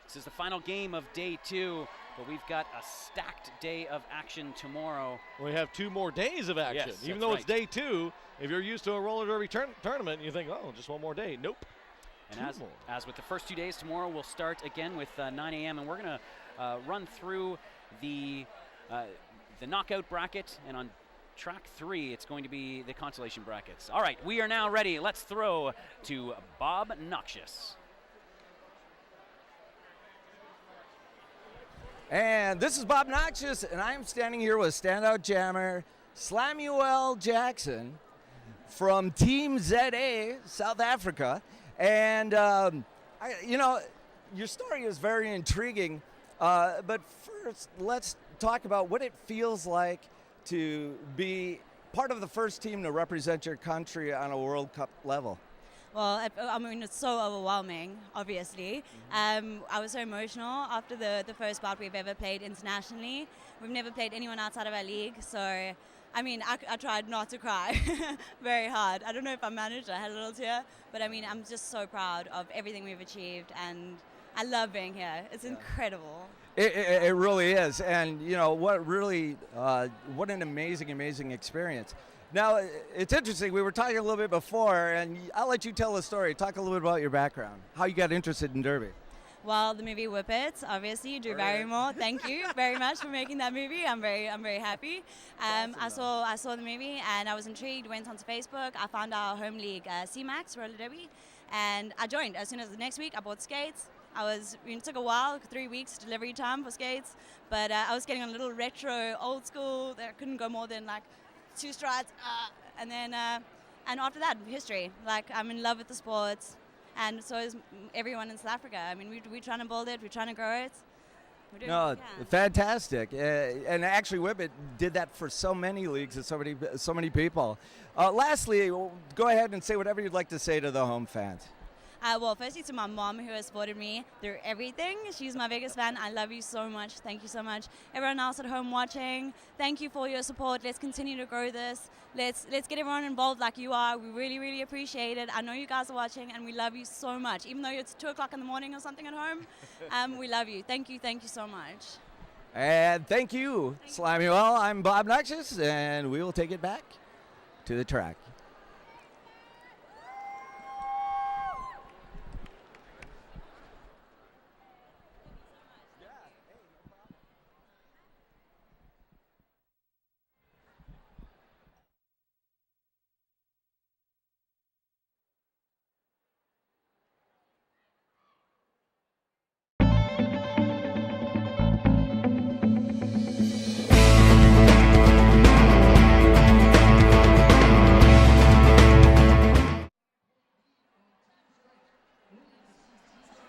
This is the final game of day 2, but we've got a stacked day of action tomorrow. We have 2 more days of action. Yes, even though it's day 2, if you're used to a roller derby tournament, you think, oh, just one more day. Nope. And as with the first 2 days, tomorrow we'll start again with 9 a.m. and we're going to run through the knockout bracket, and on track 3, it's going to be the consolation brackets. All right, we are now ready. Let's throw to Bob Noxious. And this is Bob Noxious, and I am standing here with standout jammer Slamuel Jackson from Team ZA, South Africa. And, your story is very intriguing. But first, let's talk about what it feels like to be part of the first team to represent your country on a World Cup level. Well, it's so overwhelming, obviously. I was so emotional after the first bout we've ever played internationally. We've never played anyone outside of our league, so, I tried not to cry very hard. I don't know if I managed, I had a little tear, but I'm just so proud of everything we've achieved, and I love being here. It's incredible. It really is, and what an amazing experience. Now, it's interesting, we were talking a little bit before, and I'll let you tell the story. Talk a little bit about your background, how you got interested in Derby. Well, the movie Whip It, obviously, Drew Barrymore. Thank you very much for making that movie. I'm very happy. I saw the movie and I was intrigued. Went onto Facebook. I found our home league, C-Max Roller Derby, and I joined. As soon as the next week, I bought skates. It took a while, 3 weeks delivery time for skates, but I was getting on a little retro, old school. That couldn't go more than 2 strides, and then and after that, history. I'm in love with the sport, and so is everyone in South Africa. We're trying to build it, we're trying to grow it. Fantastic, and actually, Whip It did that for so many leagues and so many people. Lastly, go ahead and say whatever you'd like to say to the home fans. Well, firstly to my mom, who has supported me through everything. She's my biggest fan. I love you so much. Thank you so much. Everyone else at home watching, thank you for your support. Let's continue to grow this. Let's get everyone involved like you are. We really appreciate it. I know you guys are watching, and we love you so much. Even though it's 2 o'clock in the morning or something at home, we love you. Thank you so much. And thank you, Slimy. Well, I'm Bob Noxious, and we will take it back to the track.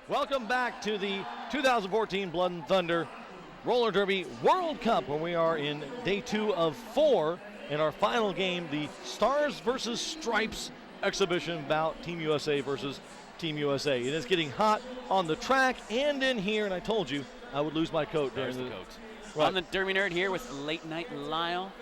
Welcome back to the 2014 Blood and Thunder Roller Derby World Cup, where we are in day 2 of 4 in our final game, the Stars versus Stripes exhibition bout, Team USA versus Team USA. It is getting hot on the track and in here, and I told you I would lose my coat during the coat. Right. I'm the Derby Nerd here with Late Night Lyle,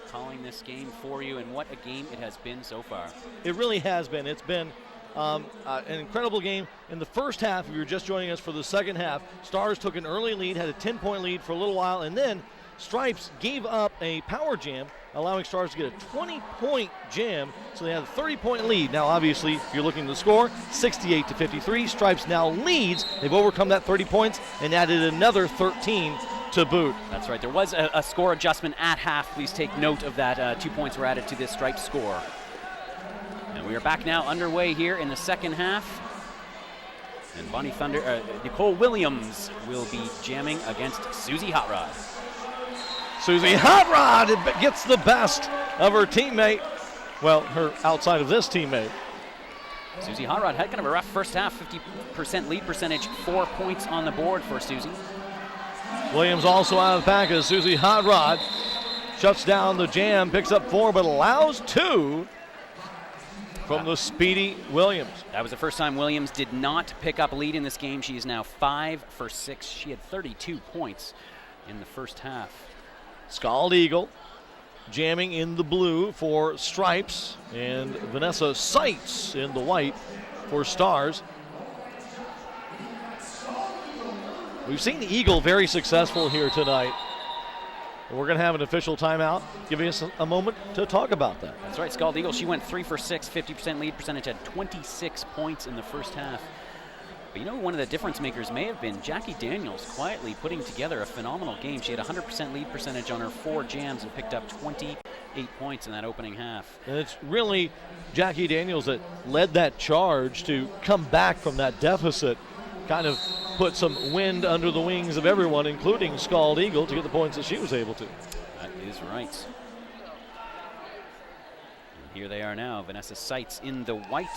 calling this game for you, and what a game it has been so far. It really has been. It's been an incredible game. In the first half, if you were just joining us for the second half, Stars took an early lead, had a 10-point lead for a little while, and then Stripes gave up a power jam, allowing Stars to get a 20-point jam, so they had a 30-point lead. Now, obviously, if you're looking at the score, 68-53. Stripes now leads. They've overcome that 30 points and added another 13 to boot. That's right. There was a score adjustment at half. Please take note of that. 2 points were added to this Stripes score. And we are back now underway here in the second half. And Nicole Williams will be jamming against Susie Hot Rod. Susie Hot Rod gets the best of her teammate. Well, her outside of this teammate. Susie Hot Rod had kind of a rough first half, 50% lead percentage, 4 points on the board for Susie. Williams also out of the pack as Susie Hot Rod shuts down the jam, picks up 4, but allows 2 from the speedy Williams. That was the first time Williams did not pick up a lead in this game. She is now 5 for 6. She had 32 points in the first half. Scald Eagle jamming in the blue for Stripes, and Vanessa Seitz in the white for Stars. We've seen the Eagle very successful here tonight. We're going to have an official timeout, giving us a moment to talk about that. That's right, Scald Eagle, she went 3 for 6, 50% lead percentage, had 26 points in the first half. But one of the difference makers may have been Jackie Daniels quietly putting together a phenomenal game. She had 100% lead percentage on her 4 jams and picked up 28 points in that opening half. And it's really Jackie Daniels that led that charge to come back from that deficit, kind of put some wind under the wings of everyone, including Scald Eagle, to get the points that she was able to. That is right. Here they are now. Vanessa Seitz in the white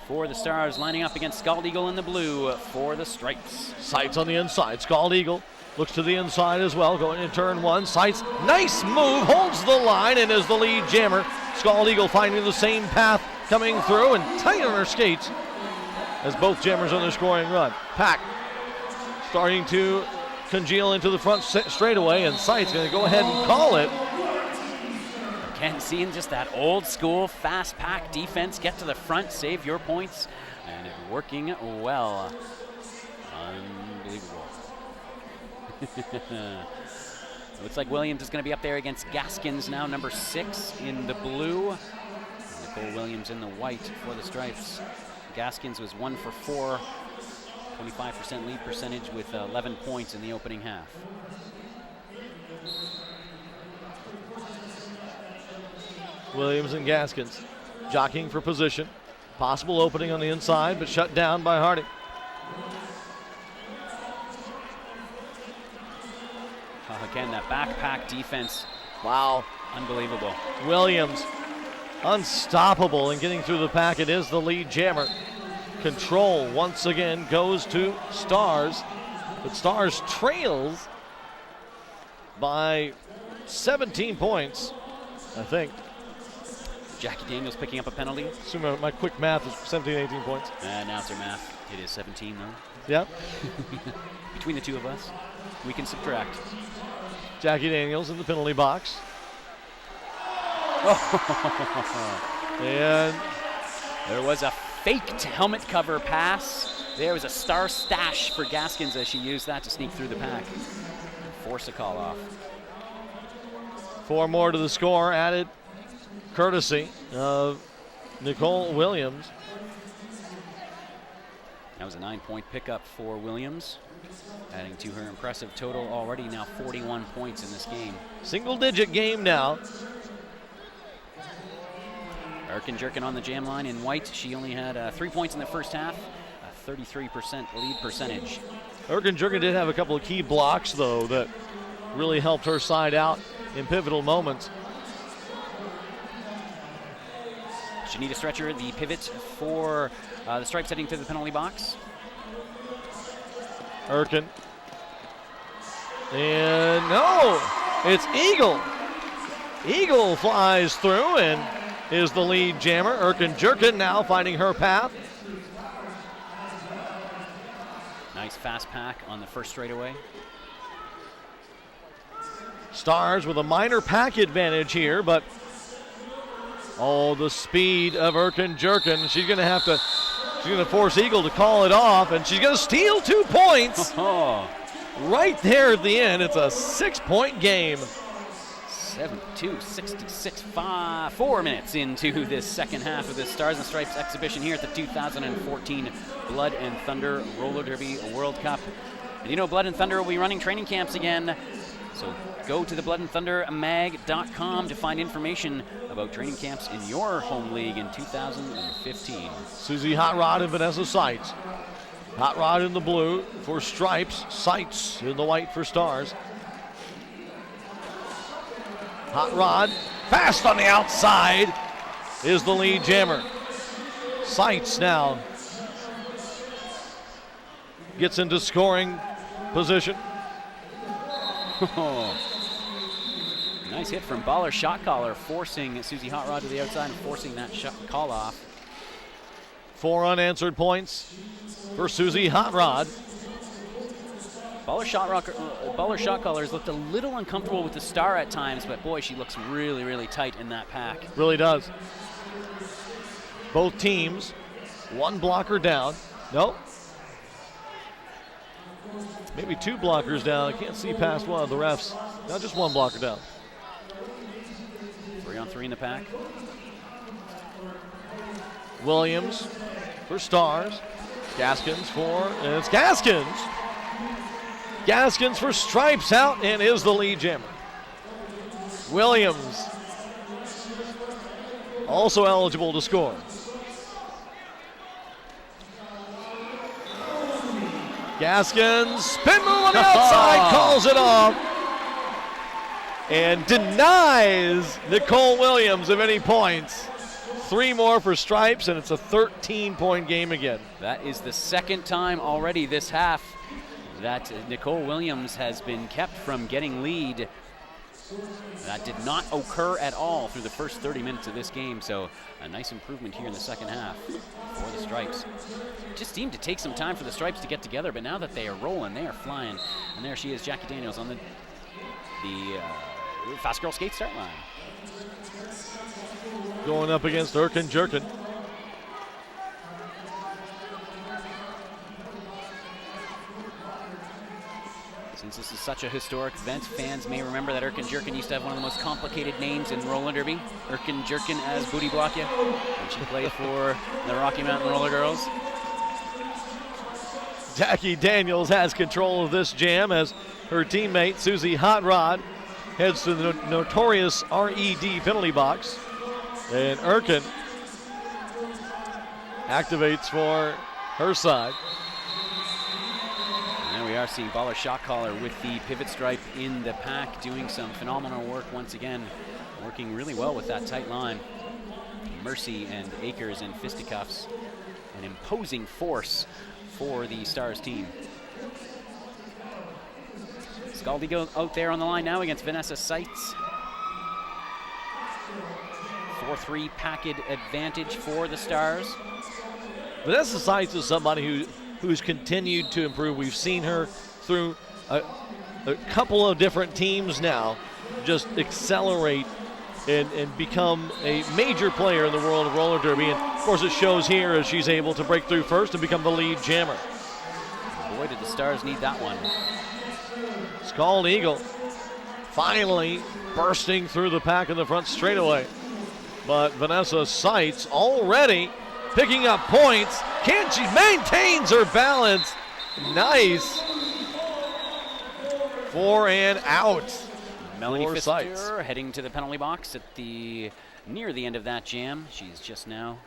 for the Stars, lining up against Scald Eagle in the blue for the Stripes. Seitz on the inside. Scald Eagle looks to the inside as well, going in turn one. Seitz, nice move, holds the line and is the lead jammer. Scald Eagle finding the same path coming through and tight on her skates as both jammers on their scoring run. Pack starting to congeal into the front straightaway, and Seitz going to go ahead and call it. Again, seeing just that old school fast pack defense, get to the front, save your points, and it working well. Unbelievable. Looks like Williams is going to be up there against Gaskins now, number 6 in the blue. Nicole Williams in the white for the Stripes. Gaskins was 1 for 4, 25% lead percentage with 11 points in the opening half. Williams and Gaskins jockeying for position. Possible opening on the inside, but shut down by Harding. Again, that backpack defense. Wow. Unbelievable. Williams unstoppable in getting through the pack. It is the lead jammer. Control once again goes to Stars, but Stars trails by 17 points, I think. Jackie Daniels picking up a penalty. Assume my quick math is 17, 18 points. Announcer math. It is 17 though. Yep. Between the two of us, we can subtract. Jackie Daniels in the penalty box. And there was a faked helmet cover pass. There was a star stash for Gaskins as she used that to sneak through the pack and force a call off. 4 more to the score added courtesy of Nicole Williams. That was a 9-point pickup for Williams, adding to her impressive total already now 41 points in this game. Single-digit game now. Erkin Jerkin on the jam line in white. She only had 3 points in the first half, a 33% lead percentage. Erkin Jerkin did have a couple of key blocks, though, that really helped her side out in pivotal moments. Janita Stretcher, the pivot for the Stripes heading to the penalty box. Erkin. And no, it's Eagle. Eagle flies through and is the lead jammer. Erkin Jerkin now finding her path. Nice fast pack on the first straightaway. Stars with a minor pack advantage here, but oh, the speed of Erkin Jerkin. She's going to force Eagle to call it off, and she's going to steal 2 points. Right there at the end. It's a 6-point game. 7-2, 66, 4 minutes into this second half of this Stars and Stripes exhibition here at the 2014 Blood and Thunder Roller Derby World Cup. And you know, Blood and Thunder will be running training camps again. So go to the bloodandthundermag.com to find information about training camps in your home league in 2015. Susie Hot Rod and Vanessa Seitz. Hot Rod in the blue for Stripes. Seitz in the white for Stars. Hot Rod, fast on the outside, is the lead jammer. Seitz now gets into scoring position. Nice hit from Baller shot caller, forcing Susie Hot Rod to the outside and forcing that shot call off. 4 unanswered points for Susie Hot Rod. Baller shot callers looked a little uncomfortable with the Star at times, but boy, she looks really, really tight in that pack. Really does. Both teams, 1 blocker down. Nope. Maybe 2 blockers down. I can't see past one of the refs. Not just 1 blocker down. 3 on 3 in the pack. Williams for Stars. Gaskins and it's Gaskins. Gaskins for Stripes out and is the lead jammer. Williams also eligible to score. Gaskins, spin move on the outside, calls it off, and denies Nicole Williams of any points. 3 more for Stripes, and it's a 13-point game again. That is the second time already this half that Nicole Williams has been kept from getting lead. That did not occur at all through the first 30 minutes of this game, so a nice improvement here in the second half for the Stripes. Just seemed to take some time for the Stripes to get together, but now that they are rolling, they are flying. And there she is, Jackie Daniels, on the fast girl skate start line. Going up against Erkin Jerkin. Since this is such a historic event, fans may remember that Erkin Jerkin used to have one of the most complicated names in roller derby. Erkin Jerkin as Booty Blockya, when she played for the Rocky Mountain Roller Girls. Jackie Daniels has control of this jam as her teammate Susie Hot Rod heads to the notorious RED penalty box. And Erkin activates for her side. And we are seeing Baller Shot Caller with the pivot stripe in the pack, doing some phenomenal work once again, working really well with that tight line. Mercy and Akers in fisticuffs, an imposing force for the Stars team. Scaldi go out there on the line now against Vanessa Seitz. 4-3 packet advantage for the Stars. Vanessa Seitz is somebody who's continued to improve. We've seen her through a couple of different teams now just accelerate and become a major player in the world of roller derby. And of course it shows here as she's able to break through first and become the lead jammer. Boy, did the Stars need that one. Scald Eagle finally bursting through the pack in the front straightaway. But Vanessa Seitz already picking up points. She maintains her balance. Nice. 4 and out. Melanie for Seitz. Pfister heading to the penalty box at near the end of that jam. She's just now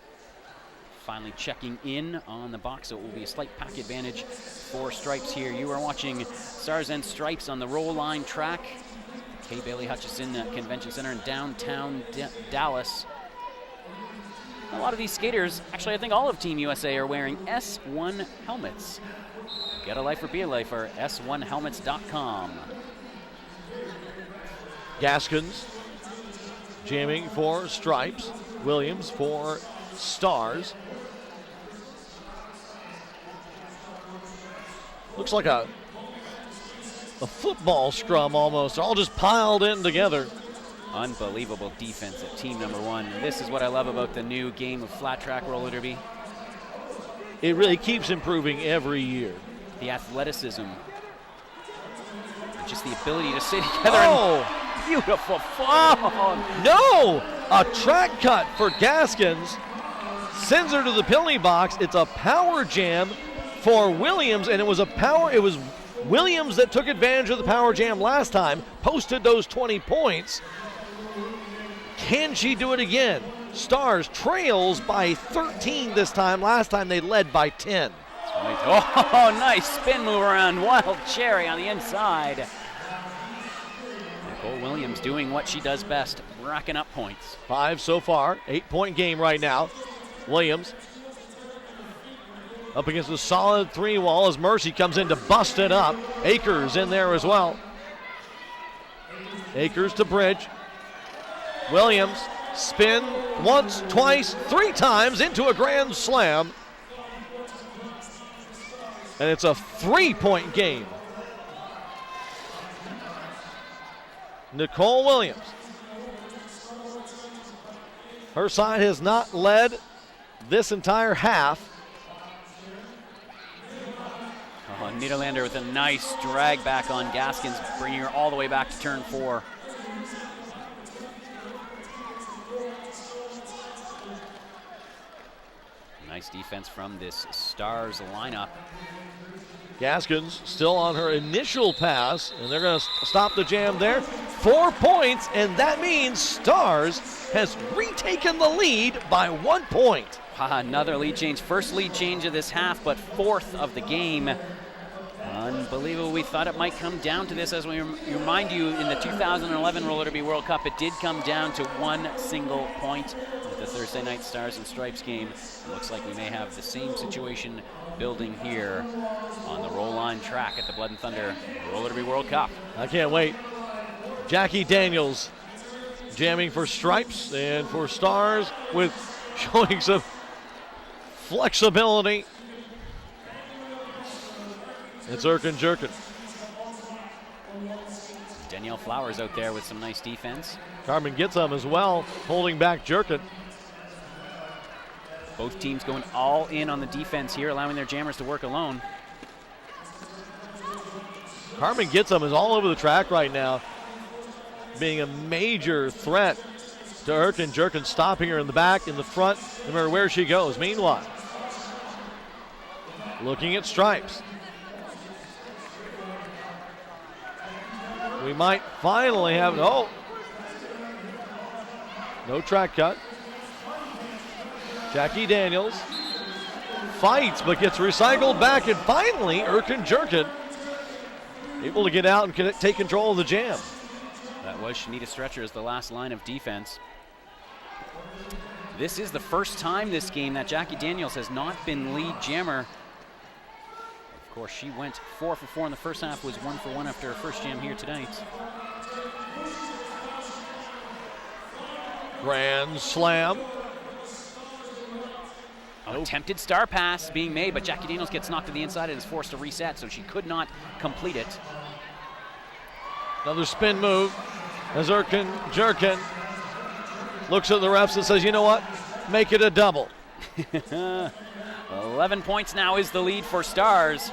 finally checking in on the box, so it will be a slight pack advantage for Stripes here. You are watching Stars and Stripes on the roll line track. Kay Bailey Hutchison Convention Center in downtown Dallas. A lot of these skaters, actually I think all of Team USA are wearing S1 helmets. Get a life or be a life or s1helmets.com. Gaskins jamming for Stripes. Williams for Stars. Looks like a football scrum almost, all just piled in together. Unbelievable defense at team number 1. This is what I love about the new game of flat track roller derby. It really keeps improving every year. The athleticism, and just the ability to stay together. Oh! Beautiful fall. No! A track cut for Gaskins. Sends her to the penalty box. It's a power jam for Williams, and it was Williams that took advantage of the power jam last time, posted those 20 points. Can she do it again? Stars trails by 13 this time. Last time they led by 10. Oh, nice spin move around Wild Cherry on the inside. Nicole Williams doing what she does best, racking up points. 5 so far, 8-point game right now. Williams up against a solid 3 wall as Mercy comes in to bust it up. Akers in there as well. Akers to bridge. Williams spin once, twice, 3 times into a grand slam. And it's a 3-point game. Nicole Williams. Her side has not led this entire half. Niederlander with a nice drag back on Gaskins, bringing her all the way back to turn 4. Nice defense from this Stars lineup. Gaskins still on her initial pass, and they're going to stop the jam there. 4 points, and that means Stars has retaken the lead by 1 point. Another lead change. First lead change of this half, but 4th of the game. Unbelievable. We thought it might come down to this. As we remind you, in the 2011 Roller Derby World Cup, it did come down to 1 single point with the Thursday night Stars and Stripes game. It looks like we may have the same situation building here on the roll line track at the Blood and Thunder Roller Derby World Cup. I can't wait. Jackie Daniels jamming for Stripes and for Stars with showing some flexibility. It's Erkin Jerkin. Danielle Flowers out there with some nice defense. Carmen gets them as well, holding back Jerkin. Both teams going all in on the defense here, allowing their jammers to work alone. Carmen gets them is all over the track right now, being a major threat to Erkin Jerkin, stopping her in the back, in the front, no matter where she goes. Meanwhile, looking at Stripes. We might finally have, no track cut. Jackie Daniels fights but gets recycled back, and finally Erkin Jerkin able to get out and take control of the jam. That was Shanita Stretcher as the last line of defense. This is the first time this game that Jackie Daniels has not been lead jammer. Of course, she went 4 for 4 in the first half, was 1 for 1 after her first jam here tonight. Grand slam. Attempted star pass being made, but Jackie Daniels gets knocked to the inside and is forced to reset, so she could not complete it. Another spin move as Erkin Jerkin looks at the refs and says, you know what, make it a double. 11 points now is the lead for Stars.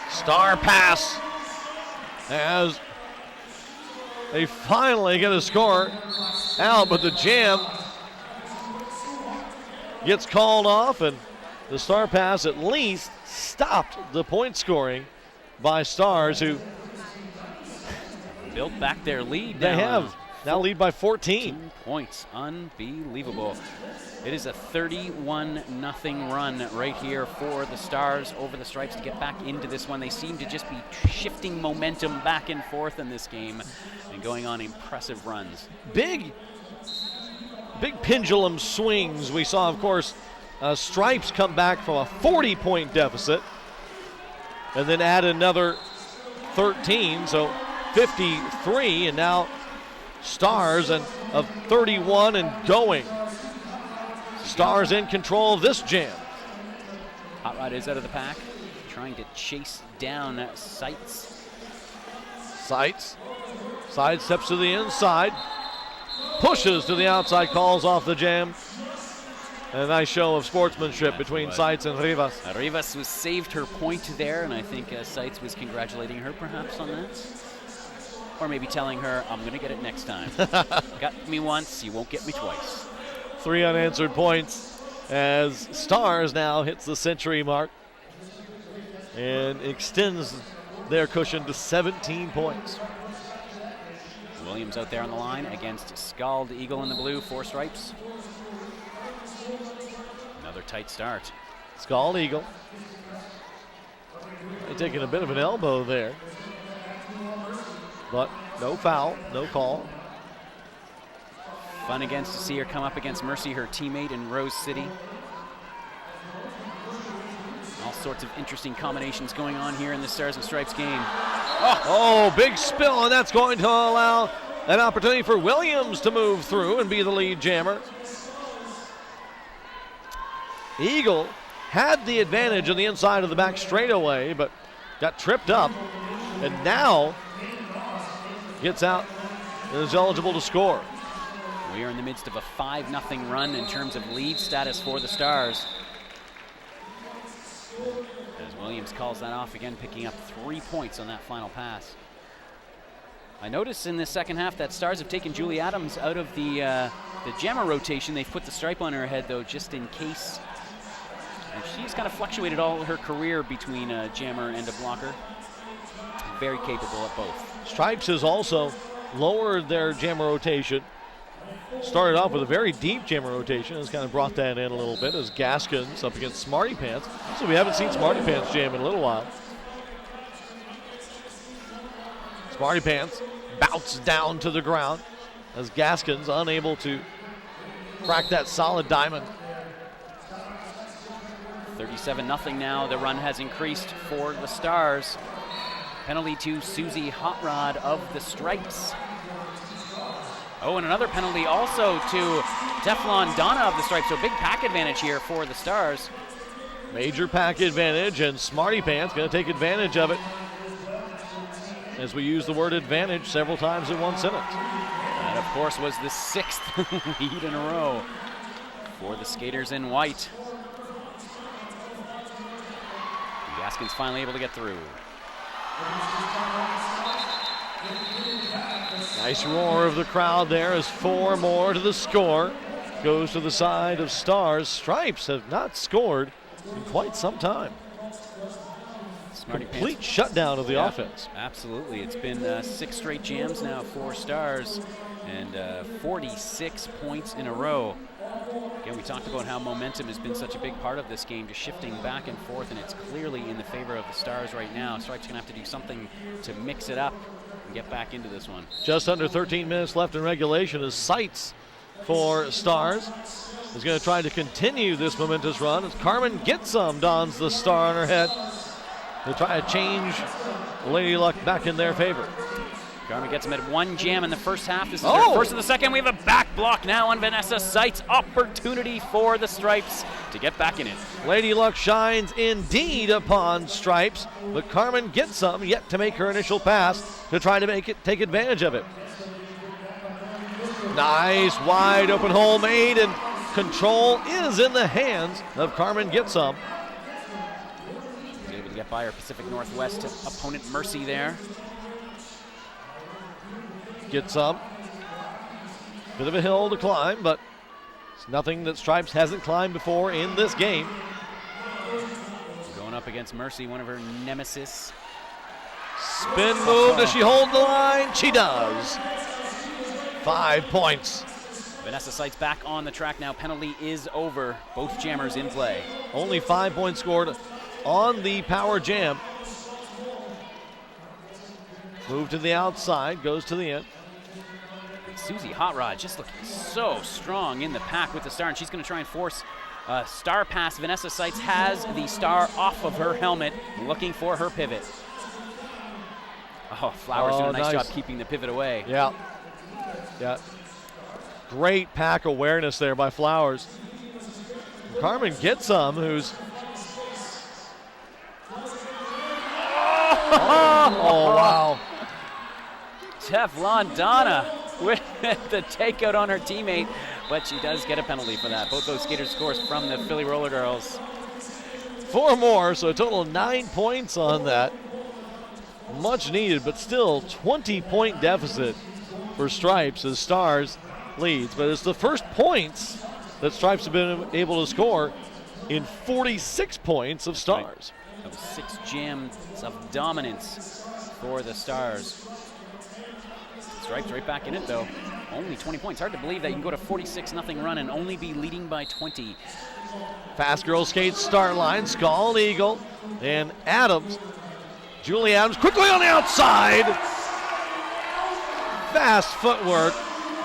Star pass as they finally get a score out, but the jam gets called off, and the star pass at least stopped the point scoring by Stars, who built back their lead. They have now lead by 14 points. Unbelievable. It is a 31-0 run right here for the Stars over the Stripes to get back into this one. They seem to just be shifting momentum back and forth in this game and going on impressive runs. Big pendulum swings. We saw, of course, Stripes come back from a 40-point deficit and then add another 13, so 53, and now Stars and of 31 and going. Stars in control of this jam. Hot Rod is out of the pack, trying to chase down Sights. Sights side steps to the inside, pushes to the outside, calls off the jam. And a nice show of sportsmanship between Sights and Rivas. Rivas was saved her point there, and I think Sights was congratulating her perhaps on that. Or maybe telling her, I'm going to get it next time. Got me once, you won't get me twice. 3 unanswered points as Stars now hits the century mark and extends their cushion to 17 points. Williams out there on the line against Scald Eagle in the blue, 4 stripes. Another tight start. Scald Eagle. They're taking a bit of an elbow there, but no foul, no call. Fun against to see her come up against Mercy, her teammate in Rose City. All sorts of interesting combinations going on here in the Stars and Stripes game. Oh, big spill, and that's going to allow an opportunity for Williams to move through and be the lead jammer. Eagle had the advantage on the inside of the back straightaway, but got tripped up, and now gets out and is eligible to score. We are in the midst of a 5-0 run in terms of lead status for the Stars. As Williams calls that off again, picking up 3 points on that final pass. I noticed in the second half that Stars have taken Julie Adams out of the jammer rotation. They've put the stripe on her head, though, just in case. And she's kind of fluctuated all her career between a jammer and a blocker. Very capable at both. Stripes has also lowered their jammer rotation. Started off with a very deep jammer rotation, has kind of brought that in a little bit as Gaskins up against Smarty Pants. So we haven't seen Smarty Pants jam in a little while. Smarty Pants bouts down to the ground as Gaskins unable to crack that solid diamond. 37-0 now. The run has increased for the Stars. Penalty to Susie Hot Rod of the Stripes. Oh, and another penalty also to Teflon Donna of the Stripes. So big pack advantage here for the Stars. Major pack advantage, and Smarty Pants going to take advantage of it, as we use the word advantage several times in one sentence. That, of course, was the 6th lead in a row for the skaters in white. Gaskins finally able to get through. Nice roar of the crowd there as 4 more to the score. Goes to the side of Stars. Stripes have not scored in quite some time. Complete shutdown of the offense. Absolutely. It's been 6 straight jams now for Stars and 46 points in a row. Again, we talked about how momentum has been such a big part of this game, just shifting back and forth, and it's clearly in the favor of the Stars right now. Stripes going to have to do something to mix it up and get back into this one. Just under 13 minutes left in regulation as Sights for Stars is going to try to continue this momentous run as Carmen Gitsum dons the star on her head to try to change Lady Luck back in their favor. Carmen gets him at 1 jam in the first half. This is her first of the second. We have a back block now on Vanessa Sights. Opportunity for the Stripes to get back in it. Lady Luck shines indeed upon Stripes, but Carmen Gitsum yet to make her initial pass to try to take advantage of it. Nice wide open hole made, and control is in the hands of Carmen Gitsum. She's able to get by her Pacific Northwest opponent Mercy there. Gitsum. Bit of a hill to climb, but it's nothing that Stripes hasn't climbed before in this game. Going up against Mercy, one of her nemesis. Spin move. Does she hold the line? She does. 5 points. Vanessa Sights back on the track now. Penalty is over. Both jammers in play. Only 5 points scored on the power jam. Move to the outside, goes to the end. Susie Hot Rod just looking so strong in the pack with the star, and she's going to try and force a star pass. Vanessa Sights has the star off of her helmet, looking for her pivot. Oh, Flowers doing a nice job keeping the pivot away. Yeah. Great pack awareness there by Flowers. Carmen Gitsum, who's... Oh, wow. Teflon Donna with the takeout on her teammate, but she does get a penalty for that. Both those skaters scores from the Philly Roller Girls. 4 more, so a total of 9 points on that. Much needed, but still 20-point deficit for Stripes as Stars leads. But it's the first points that Stripes have been able to score in 46 points of Stars. That was 6 jams of dominance for the Stars. Stripes right back in it, though. Only 20 points. Hard to believe that you can go to 46-0 run and only be leading by 20. Fast girl skates start line. Scald Eagle and Adams. Julie Adams quickly on the outside. Fast footwork.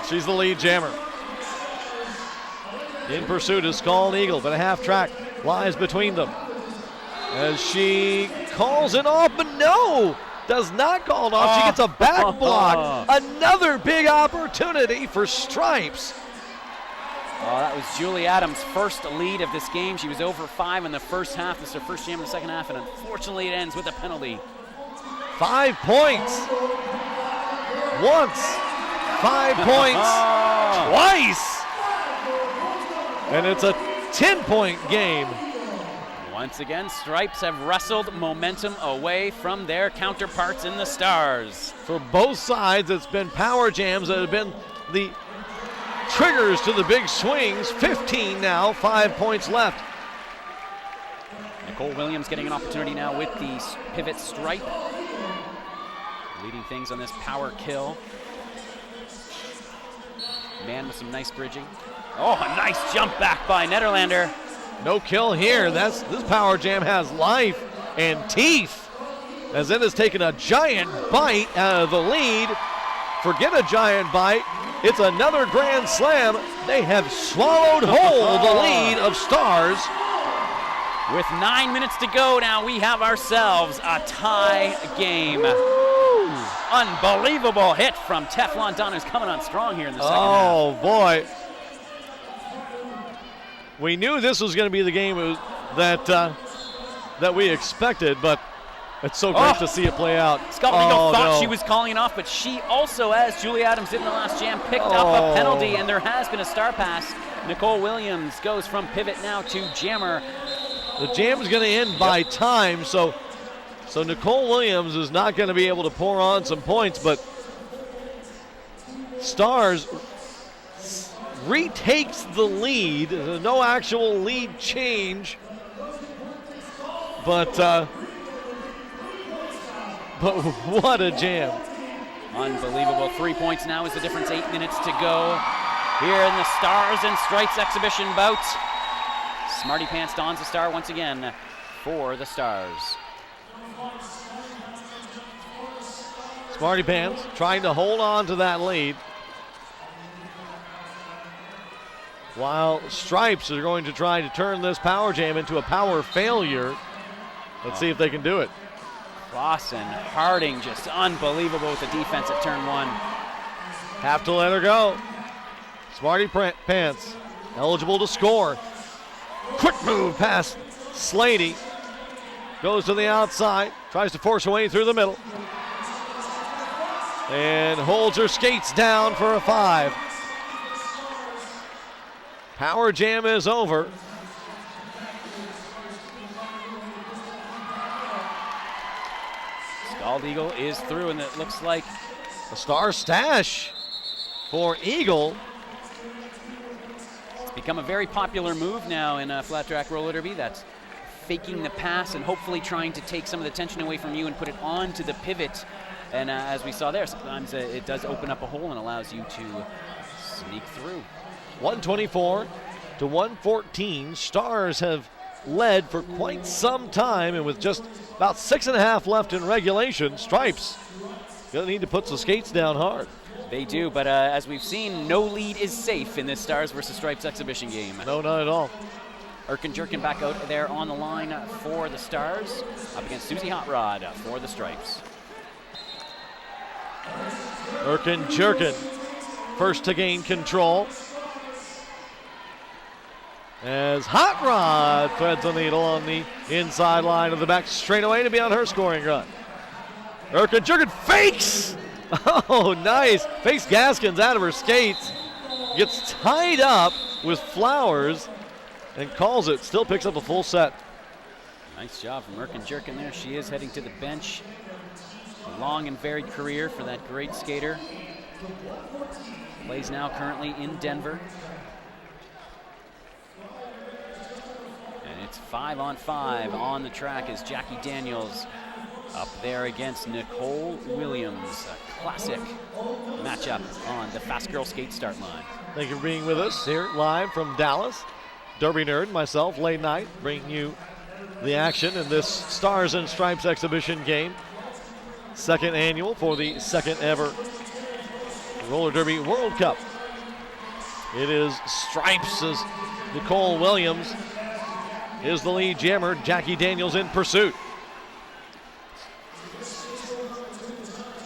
She's the lead jammer. In pursuit is Scald Eagle, but a half track lies between them. As she calls it off, but no! Does not call it off. She gets a back block. Another big opportunity for Stripes. Oh, that was Julie Adams' first lead of this game. She was over 5 in the first half. This is her first jam in the second half, and unfortunately it ends with a penalty. 5 points. Once. 5 points. Twice. And it's a 10-point game. Once again, Stripes have wrestled momentum away from their counterparts in the Stars. For both sides, it's been power jams that have been the triggers to the big swings. 15 now, 5 points left. Nicole Williams getting an opportunity now with the pivot stripe. Leading things on this power kill. Man with some nice bridging. Oh, a nice jump back by Nederlander. No kill here. This power jam has life and teeth. as it has taken a giant bite out of the lead. Forget a giant bite. It's another grand slam. They have swallowed whole the lead of Stars. With 9 minutes to go now, we have ourselves a tie game. Unbelievable hit from Teflon Don, who's coming on strong here in the second half. Oh, boy. We knew this was going to be the game that we expected, but it's so great to see it play out. Scott Legal thought she was calling it off, but she also, as Julie Adams did in the last jam, picked up a penalty, and there has been a star pass. Nicole Williams goes from pivot now to jammer. The jam is going to end by time, so Nicole Williams is not going to be able to pour on some points, but Stars retakes the lead. No actual lead change, but what a jam. Unbelievable. 3 points now is the difference. 8 minutes to go here in the Stars and Stripes exhibition bout. Smarty Pants dons a star once again for the Stars. Smarty Pants trying to hold on to that lead, while Stripes are going to try to turn this power jam into a power failure. Let's see if they can do it. Clausen, Harding, just unbelievable with the defense at turn one. Have to let her go. Smarty Pants eligible to score. Quick move past Slady. Goes to the outside, tries to force her way through the middle, and holds her skates down for a 5. Power jam is over. Scald Eagle is through, and it looks like a star stash for Eagle. It's become a very popular move now in flat track roller derby. That's faking the pass and hopefully trying to take some of the tension away from you and put it onto the pivot. And as we saw there, sometimes it does open up a hole and allows you to sneak through. 124 to 114. Stars have led for quite some time, and with just about 6.5 left in regulation, Stripes gonna need to put some skates down hard. They do, but as we've seen, no lead is safe in this Stars versus Stripes exhibition game. No, not at all. Erkin Jerkin back out there on the line for the Stars, up against Susie Hot Rod for the Stripes. Erkin Jerkin first to gain control, as Hot Rod threads a needle on the inside line of the back straightaway to be on her scoring run. Erkin Jerkin fakes! Oh, nice. Fakes Gaskins out of her skates. Gets tied up with Flowers and calls it. Still picks up a full set. Nice job from Erkin Jerkin there. She is heading to the bench. A long and varied career for that great skater. Plays now currently in Denver. And it's 5-on-5 on the track as Jackie Daniels up there against Nicole Williams. A classic matchup on the Fast Girl Skate start line. Thank you for being with us here live from Dallas. Derby Nerd, myself, late night, bringing you the action in this Stars and Stripes exhibition game. Second annual for the second ever Roller Derby World Cup. It is Stripes as Nicole Williams is the lead jammer. Jackie Daniels in pursuit.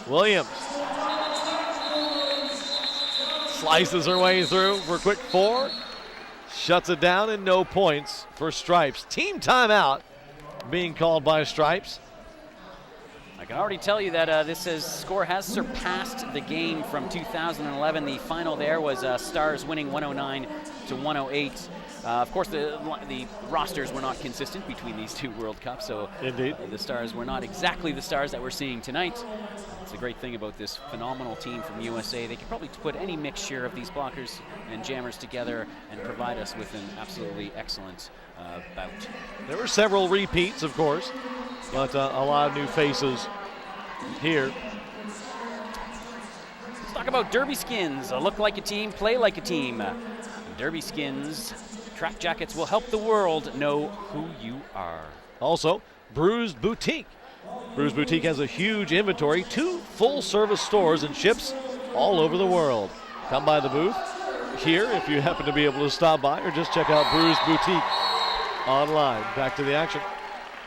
Williams slices her way through for a quick 4. Shuts it down, and no points for Stripes. Team timeout being called by Stripes. I can already tell you that this score has surpassed the game from 2011. The final there was Stars winning 109 to 108. Of course, the rosters were not consistent between these two World Cups, so indeed the Stars were not exactly the Stars that we're seeing tonight. It's a great thing about this phenomenal team from USA. They could probably put any mixture of these blockers and jammers together and provide us with an absolutely excellent bout. There were several repeats, of course, but a lot of new faces here. Let's talk about Derby Skins. Look like a team, play like a team. Derby Skins track jackets will help the world know who you are. Also, Bruised Boutique. Brews Boutique has a huge inventory, 2 full-service stores and ships all over the world. Come by the booth here if you happen to be able to stop by, or just check out Brews Boutique online. Back to the action.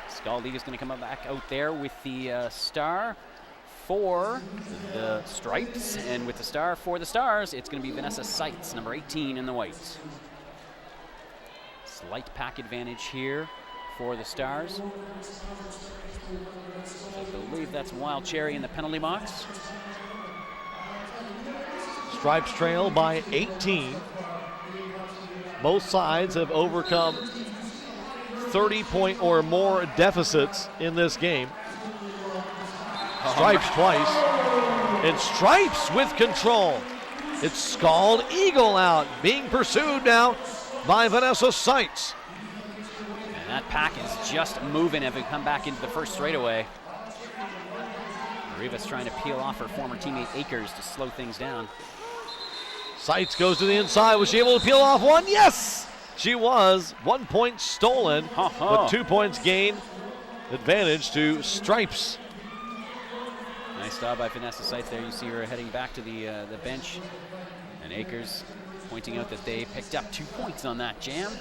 Scaldi is going to come back out there with the star for the Stripes, and with the star for the Stars, it's going to be Vanessa Seitz, number 18 in the white. Slight pack advantage here for the Stars. I believe that's Wild Cherry in the penalty box. Stripes trail by 18. Both sides have overcome 30-point or more deficits in this game. Stripes twice, and Stripes with control. It's Scald Eagle out, being pursued now by Vanessa Seitz. And that pack is just moving as we come back into the first straightaway. Rivas trying to peel off her former teammate Akers to slow things down. Seitz goes to the inside. Was she able to peel off one? Yes, she was. 1 point stolen, but 2 points gained. Advantage to Stripes. Nice job by Vanessa Seitz there. You see her heading back to the bench. And Akers pointing out that they picked up 2 points on that jam.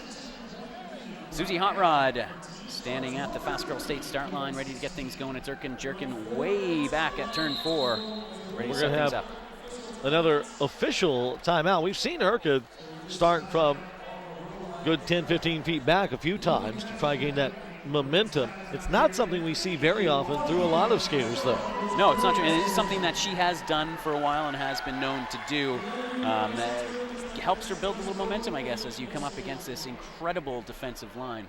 Susie Hot Rod standing at the Fast Girl State start line, ready to get things going. It's Erkin Jerkin way back at turn 4. Ready to set things up. Another official timeout. We've seen Erkin start from good 10, 15 feet back a few times to try to gain that momentum. It's not something we see very often through a lot of skaters, though. No, it's not true. And it is something that she has done for a while and has been known to do. It helps her build a little momentum, I guess, as you come up against this incredible defensive line.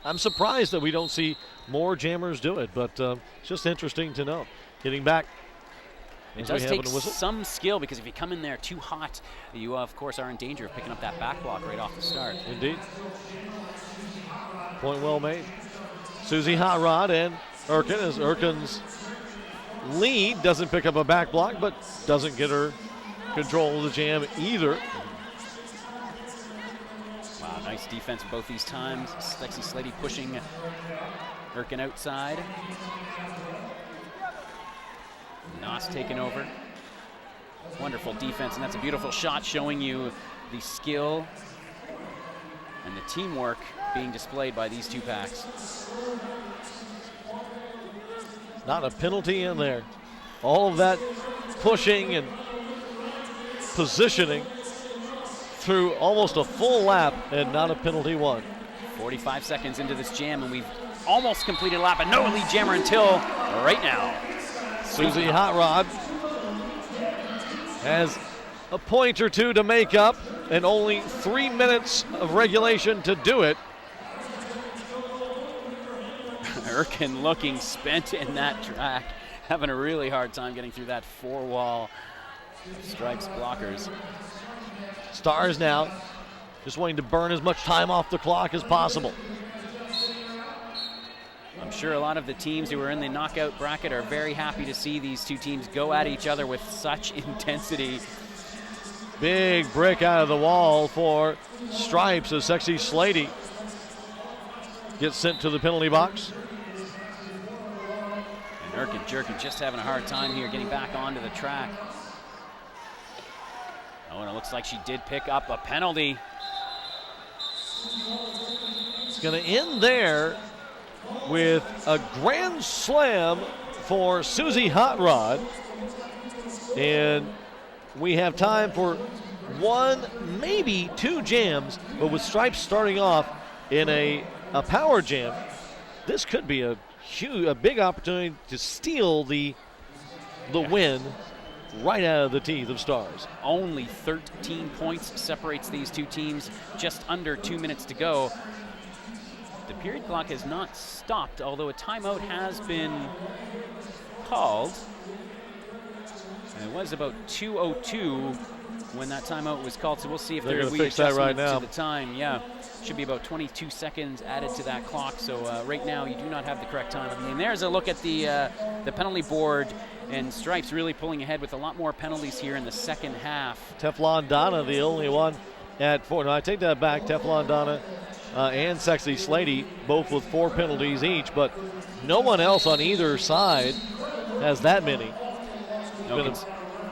I'm surprised that we don't see more jammers do it, but it's just interesting to know. Getting back. It does take some skill, because if you come in there too hot, you, of course, are in danger of picking up that back block right off the start. Indeed. Point well made. Susie Hot Rod and Erkin, as Erkin's lead doesn't pick up a back block, but doesn't get her control of the jam either. Wow, nice defense both these times. Lexi Slady pushing Erkin outside. Noss taking over. Wonderful defense, and that's a beautiful shot showing you the skill and the teamwork being displayed by these two packs. Not a penalty in there. All of that pushing and positioning through almost a full lap, and not a penalty won. 45 seconds into this jam, and we've almost completed a lap, but no lead jammer until right now. Susie Hot Rod has a point or two to make up, and only 3 minutes of regulation to do it. Erkin looking spent in that track, having a really hard time getting through that 4-wall Stripes blockers. Stars now just wanting to burn as much time off the clock as possible. I'm sure a lot of the teams who are in the knockout bracket are very happy to see these two teams go at each other with such intensity. Big brick out of the wall for Stripes as Sexy Slady gets sent to the penalty box. And Erkin Jerkin just having a hard time here getting back onto the track. Oh, and it looks like she did pick up a penalty. It's going to end there with a grand slam for Susie Hot Rod. And we have time for one, maybe two jams, but with Stripes starting off in a power jam, this could be a big opportunity to steal the win right out of the teeth of Stars. Only 13 points separates these two teams, just under 2 minutes to go. The period clock has not stopped, although a timeout has been called. And it was about 2:02 when that timeout was called, so we'll see if They're there's gonna fix that right now. to the time. Yeah, should be about 22 seconds added to that clock. So right now you do not have the correct time. And there's a look at the penalty board, and Stripes really pulling ahead with a lot more penalties here in the second half. Teflon Donna, the only one at 4. No, I take that back. Teflon Donna and Sexy Slady, both with 4 penalties each, but no one else on either side has that many.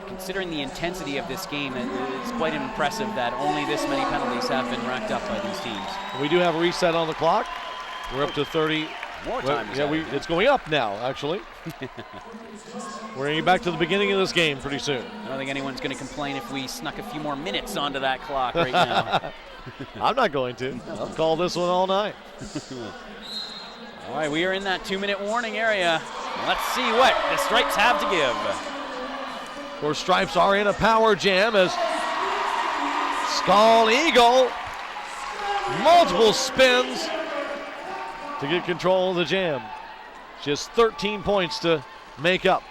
Considering the intensity of this game, it's quite impressive that only this many penalties have been racked up by these teams. We do have a reset on the clock. We're up to 30. More time. It's going up now, actually. We're going to get back to the beginning of this game pretty soon. I don't think anyone's going to complain if we snuck a few more minutes onto that clock right now. I'm not going to. I'll call this one all night. All right, we are in that 2-minute warning area. Let's see what the Stripes have to give. Of course, Stripes are in a power jam as Scald Eagle, multiple spins to get control of the jam. Just 13 points to make up.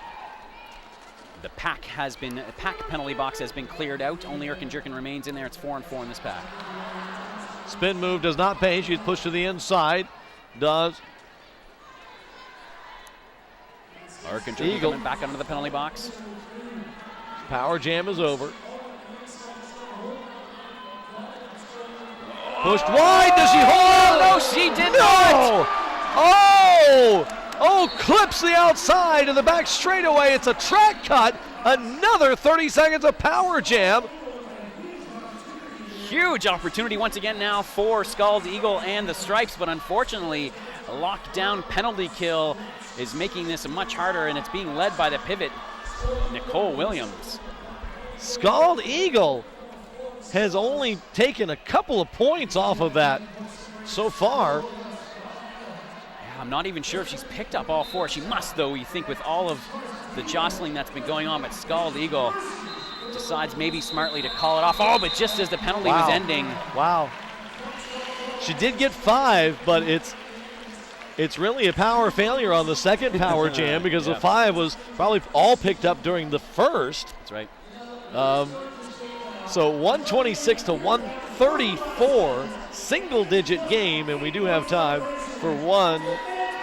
The pack penalty box has been cleared out. Only Erkin Jerkin remains in there. It's 4-4 in this pack. Spin move does not pay. She's pushed to the inside. Does. Erkin Jerkin coming back under the penalty box. Power jam is over. Pushed wide. Does she hold? No, she did not. Oh, clips the outside to the back straightaway. It's a track cut. Another 30 seconds of power jam. Huge opportunity once again now for Scald Eagle and the Stripes, but unfortunately, a lockdown penalty kill is making this much harder, and it's being led by the pivot, Nicole Williams. Scald Eagle has only taken a couple of points off of that so far. Yeah, I'm not even sure if she's picked up all 4. She must, though, you think, with all of the jostling that's been going on. But Scald Eagle decides maybe smartly to call it off. Oh, but just as the penalty was ending. Wow. She did get 5, but it's really a power failure on the second power jam because the 5 was probably all picked up during the first. That's right. So 126 to 134, single-digit game, and we do have time for one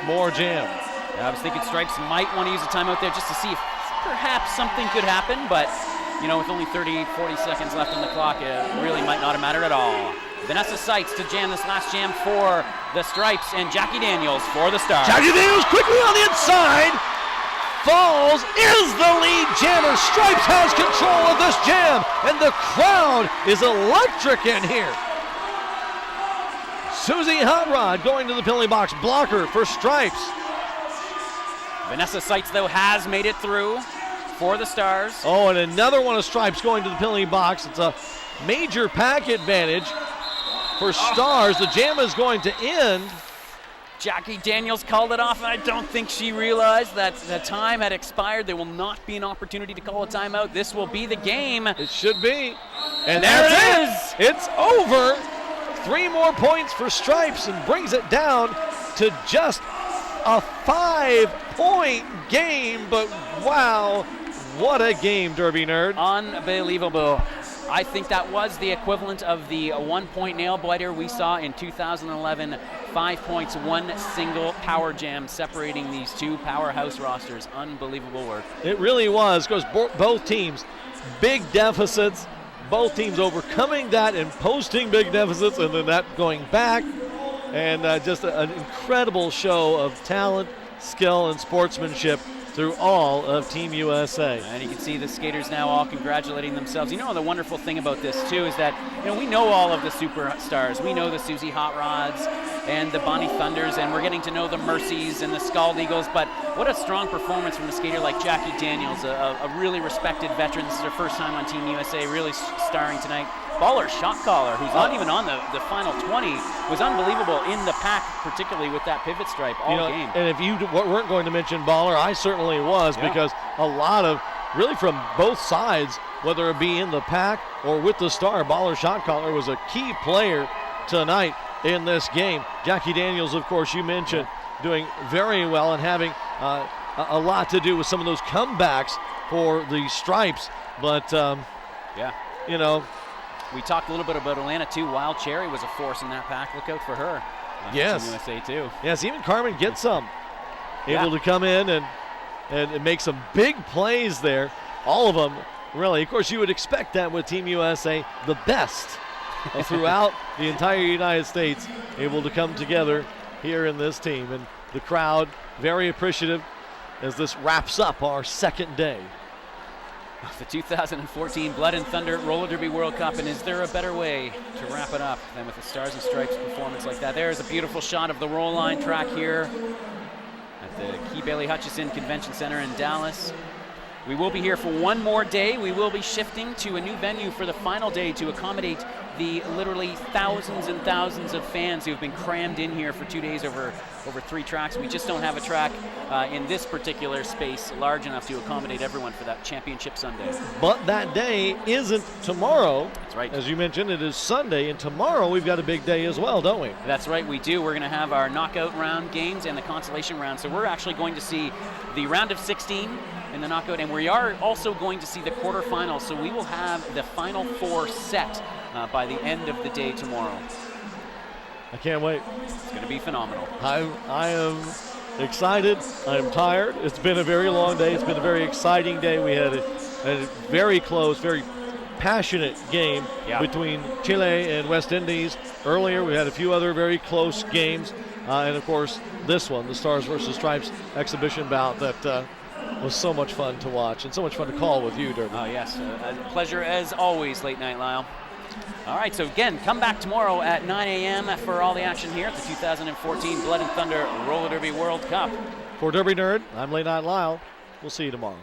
more jam. Yeah, I was thinking Stripes might want to use a timeout there just to see if perhaps something could happen, but you know, with only 30, 40 seconds left on the clock, it really might not have mattered at all. Vanessa Seitz to jam this last jam for the Stripes, and Jackie Daniels for the Stars. Jackie Daniels quickly on the inside. Falls is the lead jammer. Stripes has control of this jam, and the crowd is electric in here. Susie Hot Rod going to the penalty box. Blocker for Stripes. Vanessa Seitz, though, has made it through for the Stars. Oh, and another one of Stripes going to the penalty box. It's a major pack advantage for Stars. The jam is going to end. Jackie Daniels called it off, and I don't think she realized that the time had expired. There will not be an opportunity to call a timeout. This will be the game. It should be. And there it is. It's over. 3 more points for Stripes and brings it down to just a 5-point game. But wow, what a game, Derby Nerd. Unbelievable. I think that was the equivalent of the 1-point nail biter we saw in 2011. 5 points, 1 single power jam separating these two powerhouse rosters. Unbelievable work. It really was, because both teams, big deficits, both teams overcoming that and posting big deficits and then that going back. And just an incredible show of talent, skill, and sportsmanship through all of Team USA. And you can see the skaters now all congratulating themselves. You know, the wonderful thing about this too is that, you know, we know all of the superstars. We know the Susie Hot Rods and the Bonnie Thunders, and we're getting to know the Mercies and the Scald Eagles, but what a strong performance from a skater like Jackie Daniels, a really respected veteran. This is her first time on Team USA, really starring tonight. Baller shot caller, who's not even on the final 20, was unbelievable in the pack, particularly with that pivot stripe all game. And if you weren't going to mention Baller, I certainly was, because a lot of, really from both sides, whether it be in the pack or with the Star, Baller shot caller was a key player tonight in this game. Jackie Daniels, of course, you mentioned, doing very well and having a lot to do with some of those comebacks for the Stripes. But, you know, we talked a little bit about Atlanta too. Wild Cherry was a force in that pack. Look out for her. Yes. Team USA too. Yes, even Carmen Getsum able to come in and make some big plays there. All of them, really. Of course, you would expect that with Team USA, the best throughout the entire United States able to come together here in this team. And the crowd very appreciative as this wraps up our second day. The 2014 Blood and Thunder Roller Derby World Cup, and is there a better way to wrap it up than with a Stars and Stripes performance like that? There's a beautiful shot of the roll line track here at the Key Bailey Hutchison Convention Center in Dallas. We will be here for one more day. We will be shifting to a new venue for the final day to accommodate the literally thousands and thousands of fans who have been crammed in here for 2 days over 3 tracks. We just don't have a track in this particular space large enough to accommodate everyone for that championship Sunday. But that day isn't tomorrow. That's right. As you mentioned, it is Sunday, and tomorrow we've got a big day as well, don't we? That's right, we do. We're going to have our knockout round games and the consolation round. So we're actually going to see the round of 16 in the knockout, and we are also going to see the quarterfinals. So we will have the final 4 set by the end of the day tomorrow. I can't wait. It's going to be phenomenal. I am excited. I'm tired. It's been a very long day. It's been a very exciting day. We had a very close, very passionate game between Chile and West Indies. Earlier, we had a few other very close games. And, of course, this one, the Stars versus Stripes exhibition bout that was so much fun to watch and so much fun to call with you, Derby. Oh, yes. A pleasure as always, Late Night Lyle. All right, so again, come back tomorrow at 9 a.m. for all the action here at the 2014 Blood and Thunder Roller Derby World Cup. For Derby Nerd, I'm Late Night Lyle. We'll see you tomorrow.